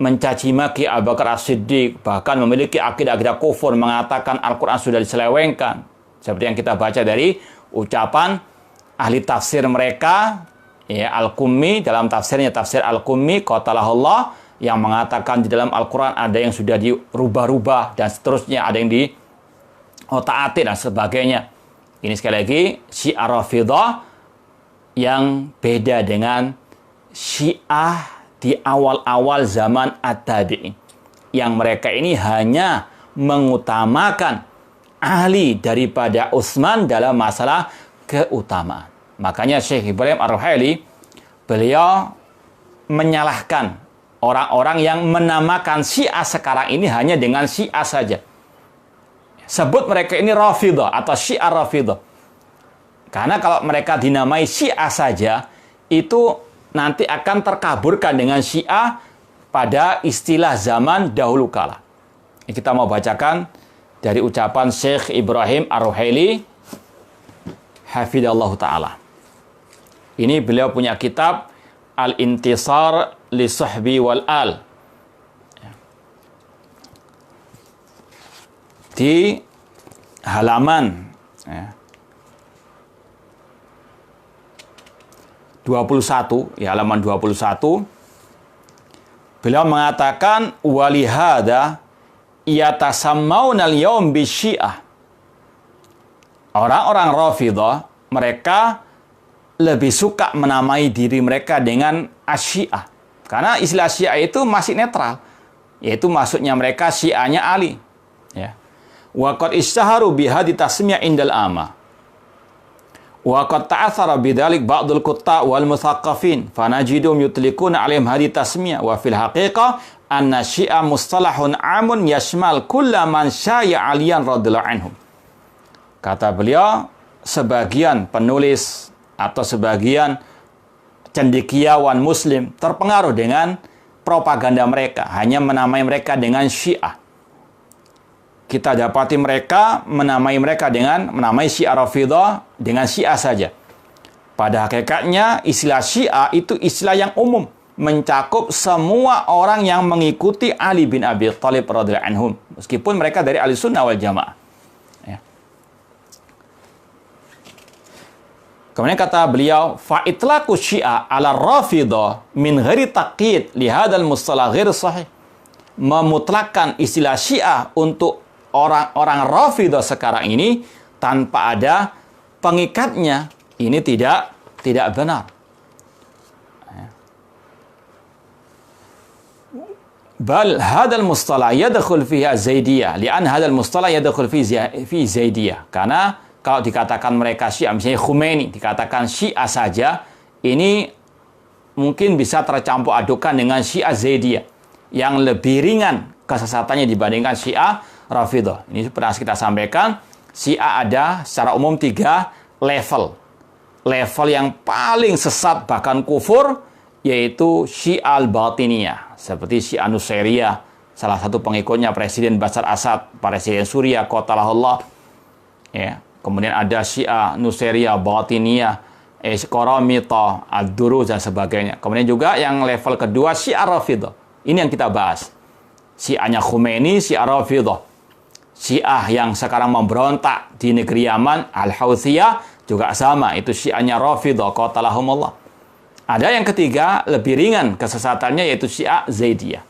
mencaci maki Abu Bakar As-Siddiq, bahkan memiliki akidah-akidah kufur, mengatakan Al-Quran sudah diselewengkan. Seperti yang kita baca dari ucapan ahli tafsir mereka, ya, Al-Qummi, dalam tafsirnya tafsir Al-Qummi, qatalahullah, yang mengatakan di dalam Al-Quran ada yang sudah dirubah-rubah, dan seterusnya, ada yang diotak-atik, dan sebagainya. Ini sekali lagi, Syiah Rafidhah yang beda dengan Syiah di awal-awal zaman At-Tabi'in, yang mereka ini hanya mengutamakan ahli daripada Utsman dalam masalah keutamaan. Makanya Syekh Ibrahim Ar-Ruhaili, beliau menyalahkan orang-orang yang menamakan Syiah sekarang ini hanya dengan Syiah saja. Sebut mereka ini Rafidhah atau Syiah Rafidhah. Karena kalau mereka dinamai Syiah saja, itu nanti akan terkaburkan dengan Syiah pada istilah zaman dahulu kala. Kita mau bacakan dari ucapan Syekh Ibrahim Ar-Ruhaili hafidhallahu ta'ala. Ini beliau punya kitab Al-Intisar li Sahbi wal Al. Di halaman 21, ya, halaman 21, beliau mengatakan walihada yatasammauna al-yawm bisyiah. Orang-orang Rafidhah, mereka lebih suka menamai diri mereka dengan Asy-Syiah. Karena istilah Syiah itu masih netral, yaitu maksudnya mereka Syiahnya Ali, ya. Wa qad ishthaharu bihadhi tasmiyah indal amma. Wa qad ta'athara bidzalik ba'dul qutta' wal mutsaqqafin fanajidum yutliquna 'alaihim hadhihi tasmiyah wa fil haqiqah anna Syiah mustalahun 'amun yashmal kulla man syaya 'aliyan radhiyallahu anhum. Kata beliau, sebagian penulis atau sebagian cendekiawan muslim terpengaruh dengan propaganda mereka, hanya menamai mereka dengan Syiah. Kita dapati mereka menamai Syiah Rafidhah dengan Syiah saja. Pada hakikatnya istilah Syiah itu istilah yang umum, mencakup semua orang yang mengikuti Ali bin Abi Thalib radhiyallahu anhum, meskipun mereka dari Ahlussunnah wal Jamaah. Ya. Kemudian kata beliau, fa itlaqu Syiah ala Rafidhah min ghairi taqyid li hadzal mustalah ghair sahih. Memutlakkan istilah Syiah untuk orang-orang Rafidhah sekarang ini tanpa ada pengikatnya, ini tidak benar. Bal hadzal mustalah yadkhul fihi Zaidiyah, li'an hadzal mustalah yadkhul fi Zaidiyah. Karena kalau dikatakan mereka Syiah, misalnya Khomeini dikatakan Syiah saja, ini mungkin bisa tercampur adukan dengan Syiah Zaidiyah yang lebih ringan kesesatannya dibandingkan Syiah Rafidhah. Ini pernah kita sampaikan, Syiah ada secara umum 3 level. Level yang paling sesat bahkan kufur, yaitu Syiah al-Batiniyah, seperti Syiah Nusairiyah, salah satu pengikutnya Presiden Bashar Assad, Presiden Suriah, qatalahullah. Ya, kemudian ada Syiah Nusairiyah Batiniyah, Qaramita, Ad-Duruz dan sebagainya. Kemudian juga yang level kedua Syiah Rafidhah. Ini yang kita bahas. Syiahnya Khomeini, Syiah Rafidhah. Syiah yang sekarang memberontak di negeri Yaman, Al-Houthiyah juga sama, itu Syiahnya Rafidhah, qatalahumullah. Ada yang ketiga, lebih ringan kesesatannya, yaitu Syiah Zaidiyah.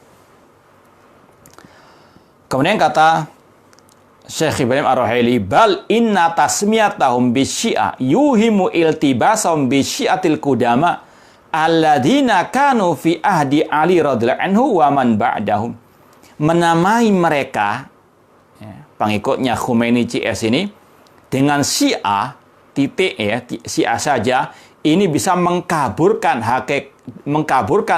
Kemudian kata Syekh Ibrahim Ar-Ruhaili, bal inna tasmiyatahum bisyi'ah yuhimu iltibasahum bisyi'atil qudama alladhina kanu fi ahdi Ali radhiyallahu anhu wa man ba'dahum. Menamai mereka, pengikutnya Khomeini CS ini, dengan Syiah, titik ya, Syiah saja, ini bisa mengkaburkan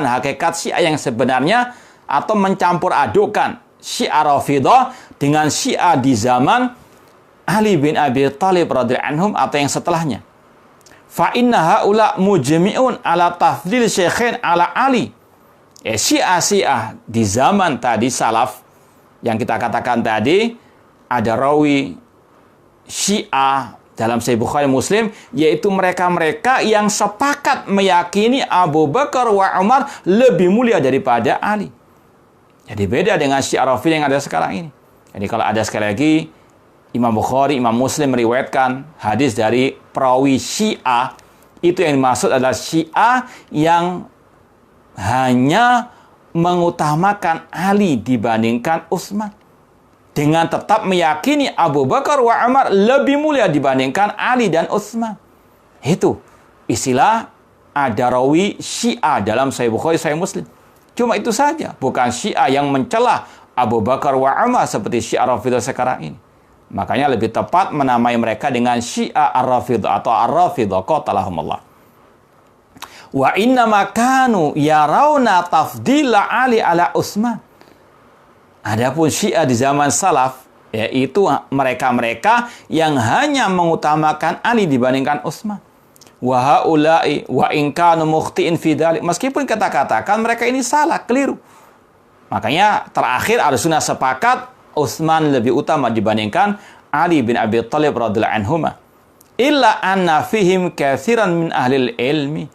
hakikat Syiah yang sebenarnya, atau mencampur adukkan Syiah Rafidhah dengan Syiah di zaman Ali bin Abi Thalib radhiyallahu anhum atau yang setelahnya. Fa inna haula mujmi'un ala tafdil syekhain ala Ali. Syiah di zaman tadi salaf yang kita katakan tadi, ada rawi Syiah dalam Sahih Bukhari Muslim, yaitu mereka-mereka yang sepakat meyakini Abu Bakar wa Umar lebih mulia daripada Ali. Jadi beda dengan Syiah Rafidhah yang ada sekarang ini. Jadi kalau ada, sekali lagi, Imam Bukhari, Imam Muslim meriwayatkan hadis dari perawi Syiah, itu yang dimaksud adalah Syiah yang hanya mengutamakan Ali dibandingkan Utsman, dengan tetap meyakini Abu Bakar wa Umar lebih mulia dibandingkan Ali dan Utsman. Itu istilah ada rawi Syiah dalam Sahih Bukhari, Sahih Muslim. Cuma itu saja, bukan Syiah yang mencela Abu Bakar wa Umar seperti Syiah Rafidhah sekarang ini. Makanya lebih tepat menamai mereka dengan Syiah Ar-Rafidhah atau Ar-Rafidhah, qatalahumullah. Wa inna makanu yarawna tafdila Ali ala Utsman. Adapun Syiah di zaman salaf, yaitu mereka-mereka yang hanya mengutamakan Ali dibandingkan Utsman. Wa haula'i wa in kanu mukhti'in fi dzalik. Meskipun kita katakan mereka ini salah, keliru. Makanya terakhir Ahlussunnah sepakat Utsman lebih utama dibandingkan Ali bin Abi Thalib radhiyallahu anhuma. Illa anna fihim katsiran min ahlil ilmi.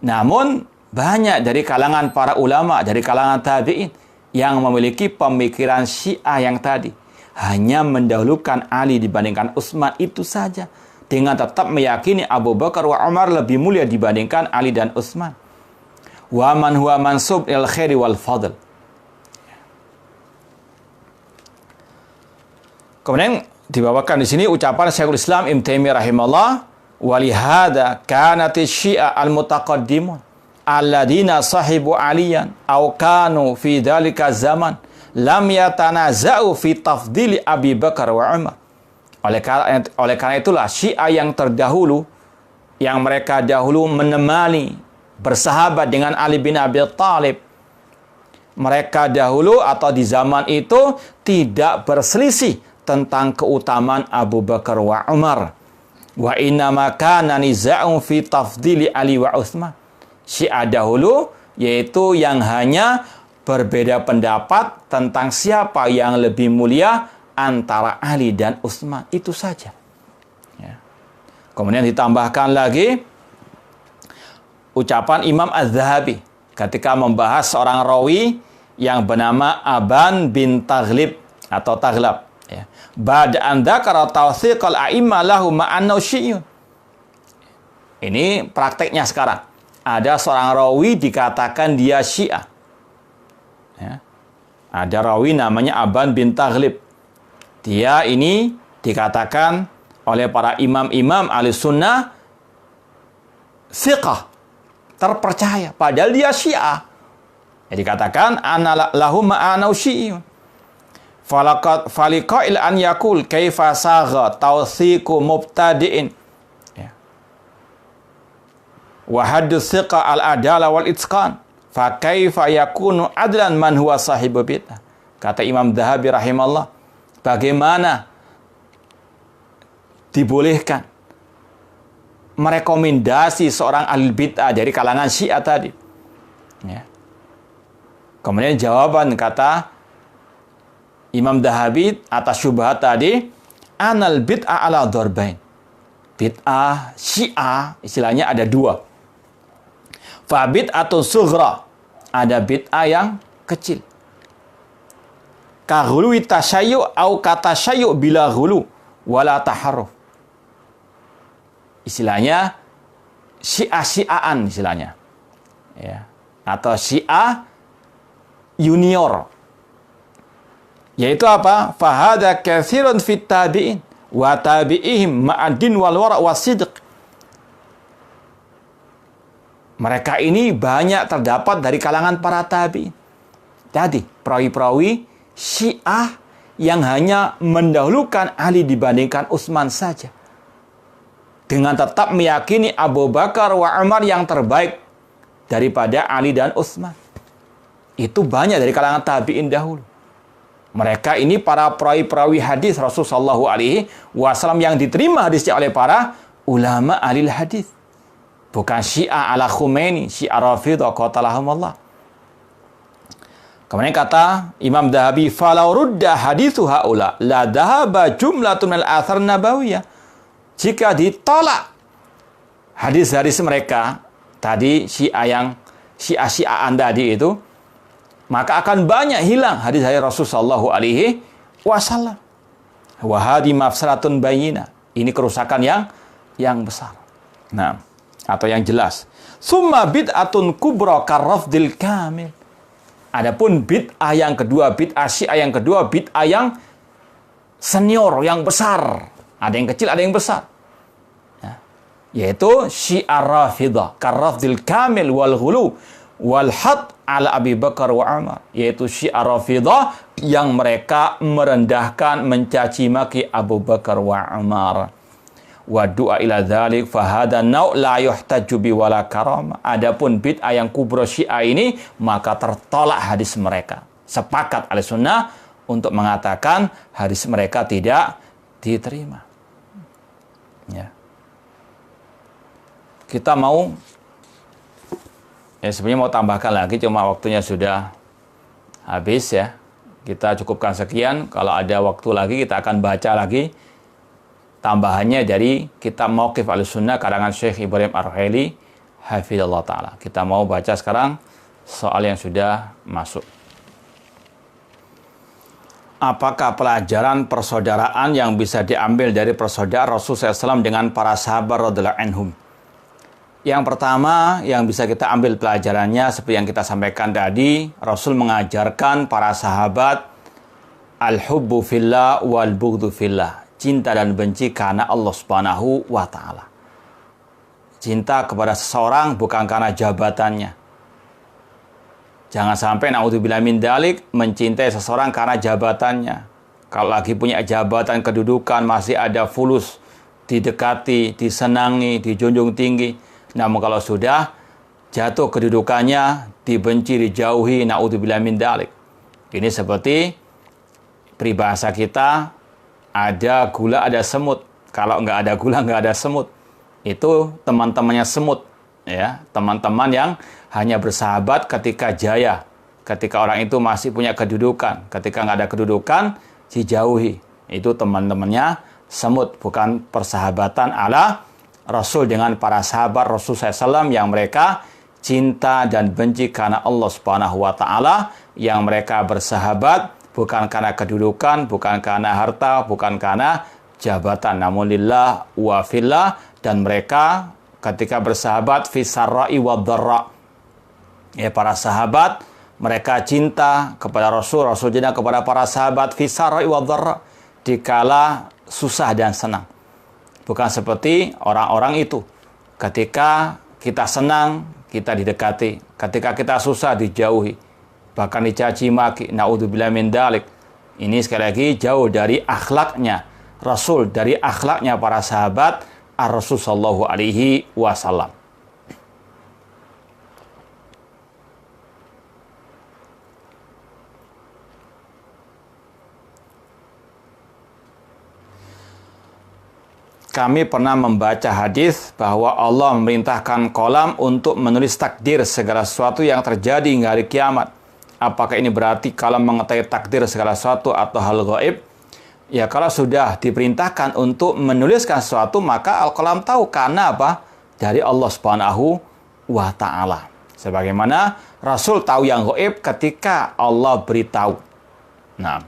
Namun banyak dari kalangan para ulama, dari kalangan tabi'in yang memiliki pemikiran Syiah yang tadi, hanya mendahulukan Ali dibandingkan Utsman, itu saja, dengan tetap meyakini Abu Bakar wa Umar lebih mulia dibandingkan Ali dan Utsman. Wa man huwa mansub il khairi wal fadl. Kemudian dibawakan di sini ucapan Syekhul Islam Ibnu Taimiyah rahimahullah, wa li hadza kanat Syiah al-mutaqaddimun alladzina sahibu aliyan aw kanu fi dzalika zaman lam yatanaza'u fi tafdili Abi Bakar wa Umar. Oleh karena itulah Syiah yang terdahulu, yang mereka dahulu menemani, bersahabat dengan Ali bin Abi Thalib, mereka dahulu atau di zaman itu tidak berselisih tentang keutamaan Abu Bakar wa Umar. Wa inna ma kana niza'un fi tafdili Ali wa Utsman. Syiah dahulu yaitu yang hanya berbeda pendapat tentang siapa yang lebih mulia antara Ali dan Utsman, itu saja. Ya. Kemudian ditambahkan lagi ucapan Imam Az-Zahabi ketika membahas seorang rawi yang bernama Aban bin Taghlib atau Taghlab. Ya. Ba'da an dzakara tawthiqal a'imma lahu ma'annahu syi'un. Ini prakteknya sekarang. Ada seorang rawi dikatakan dia Syiah. Ya. Ada rawi namanya Aban bin Taghlib. Dia ini dikatakan oleh para imam-imam Ahlussunnah thiqah, terpercaya, padahal dia Syiah. Jadi dikatakan ana lahu ma'ana syi'un. Faliqa'il an yakul kaifa sagha tawthiqu mubtadi'in. Wa haddu thiqa al-adala wal itqan. Fa kaifa yakunu adlan man huwa sahibu bid'ah. Kata Imam Zahabi rahimahullah, bagaimana dibolehkan merekomendasi seorang ahli bid'ah dari kalangan Syiah tadi, Ya. Kemudian jawaban kata Imam Dahabi atas syubhat tadi, anal bid'ah ala darbain. Bid'ah Syiah istilahnya ada dua. Fa bid'atun sughra, ada bid'ah yang kecil. Ka ghului tasayyu au kata tasayyu bila ghulu wala taharruf. Istilahnya Syiah-Syiaan istilahnya. Ya. Atau Syiah junior. Yaitu apa? Fahada katsirun fit tabi'in wa tabi'ihim ma'adin wal wara' wasidq. Mereka ini banyak terdapat dari kalangan para tabi'in. Jadi, perawi-perawi Syiah yang hanya mendahulukan Ali dibandingkan Utsman saja. Dengan tetap meyakini Abu Bakar wa Umar yang terbaik daripada Ali dan Utsman. Itu banyak dari kalangan tabi'in dahulu. Mereka ini para perawi-perawi hadis Rasulullah SAW yang diterima hadisnya oleh para ulama ahli hadis. Bukan Syiah ala Khomeini, Syiah Rafidah qatalahumullah. Kemudian kata Imam Dahabi, falau rudda hadithu haula la dhahaba jumlatun minal athar nabawiyah. Jika ditolak hadis-hadis mereka tadi Syiah-Syiaan tadi itu, maka akan banyak hilang hadis-hadis Rasulullah SAW. Wa hadi mafsaratun bayyinah. Ini kerusakan yang besar. Nah, atau yang jelas. Summa bid'atun kubra karrafdil kamil. Adapun bid'ah yang kedua, bid'ah Syiah yang kedua, bid'ah yang senior, yang besar. Ada yang kecil, ada yang besar. Ya. Yaitu Syiah Rafidah, karrafdil kamil wal ghulu wal had ala Abi Bakar wa Umar. Yaitu Syiah Rafidah yang mereka merendahkan, mencaci maki Abu Bakar wa Umar. Wa du'a ila dzalik fa hadha nau' la yuhtaju bi wala karamah. Adapun bid'ah yang kubra Syiah ini, maka tertolak hadis mereka. Sepakat Ahlussunnah untuk mengatakan hadis mereka tidak diterima. Ya. Kita mau sebenarnya mau tambahkan lagi, cuma waktunya sudah habis ya. Kita cukupkan sekian. Kalau ada waktu lagi kita akan baca lagi tambahannya dari kitab Mauqif Ahlussunnah karangan Syekh Ibrahim Ar-Ruhaili hafizallahu taala. Kita mau baca sekarang soal yang sudah masuk. Apakah pelajaran persaudaraan yang bisa diambil dari persaudaraan Rasulullah SAW dengan para sahabat radhiyallahu anhum? Yang pertama yang bisa kita ambil pelajarannya seperti yang kita sampaikan tadi, Rasul mengajarkan para sahabat al-hubbu fillah wal bughdhu fillah. Cinta dan benci karena Allah Subhanahu wa ta'ala. Cinta kepada seseorang bukan karena jabatannya. Jangan sampai naudzubillah min dzalik mencintai seseorang karena jabatannya. Kalau lagi punya jabatan kedudukan, masih ada fulus, didekati, disenangi, dijunjung tinggi. Namun kalau sudah jatuh kedudukannya, dibenci, dijauhi, naudzubillah min dzalik. Ini seperti peribahasa kita, ada gula, ada semut. Kalau nggak ada gula, nggak ada semut. Itu teman-temannya semut. Ya, teman-teman yang hanya bersahabat ketika jaya. Ketika orang itu masih punya kedudukan. Ketika nggak ada kedudukan, dijauhi. Itu teman-temannya semut. Bukan persahabatan ala Rasul dengan para sahabat Rasul SAW yang mereka cinta dan benci karena Allah Subhanahu wa ta'ala. Yang mereka bersahabat bukan karena kedudukan, bukan karena harta, bukan karena jabatan. Namun lillah wa fillah. Dan mereka ketika bersahabat fisarra'i wa dharra. Ya, para sahabat, mereka cinta kepada Rasul, Rasul cinta kepada para sahabat fisarra'i wa dharra. Dikala susah dan senang. Bukan seperti orang-orang itu. Ketika kita senang, kita didekati. Ketika kita susah, dijauhi. Bahkan dicaci maki, naudzubillah min dzalik. Ini sekali lagi jauh dari akhlaknya Rasul, dari akhlaknya para sahabat Ar-Rasul sallallahu alaihi wasallam. kami pernah membaca hadis bahwa Allah memerintahkan kolam untuk menulis takdir segala sesuatu yang terjadi hingga hari kiamat. Apakah ini berarti kolam mengetahui takdir segala sesuatu atau hal gaib? Ya, kalau sudah diperintahkan untuk menuliskan sesuatu, maka al-qalam tahu. Karena apa? Dari Allah Subhanahu wa ta'ala. Sebagaimana Rasul tahu yang gaib ketika Allah beritahu. Nah,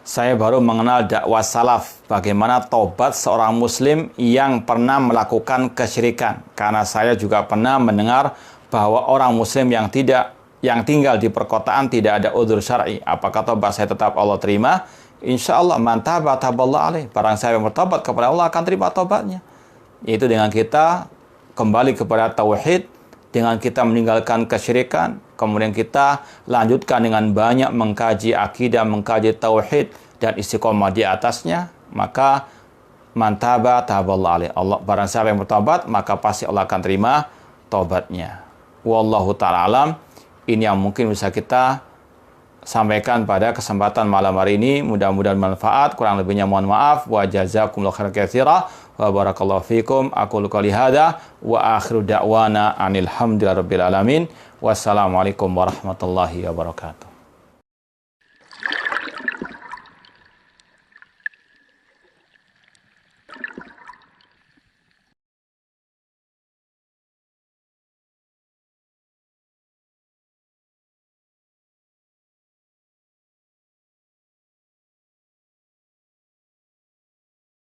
saya baru mengenal dakwah salaf, bagaimana tobat seorang muslim yang pernah melakukan kesyirikan. Karena saya juga pernah mendengar bahwa orang muslim yang tinggal di perkotaan tidak ada udzur syar'i. Apakah tobat saya tetap Allah terima? Insya Allah, man taba taballahu alaih. Barang saya yang bertobat kepada Allah akan terima tobatnya. Yaitu dengan kita kembali kepada tauhid, dengan kita meninggalkan kesyirikan, kemudian kita lanjutkan dengan banyak mengkaji akidah, mengkaji tauhid, dan istiqomah di atasnya, maka mantaba taballahu alaih. Allah, barang siapa yang bertobat, maka pasti Allah akan terima tobatnya. Wallahu ta'ala alam. Ini yang mungkin bisa kita sampaikan pada kesempatan malam hari ini. Mudah-mudahan bermanfaat. Kurang lebihnya mohon maaf. Wa jazakumullahu khairan katsira. Wa barakallahu fikum. Aqulu qouli hadza wa akhiru da'wana anil hamdulillahi rabbil alamin. Wassalamualaikum warahmatullahi wabarakatuh.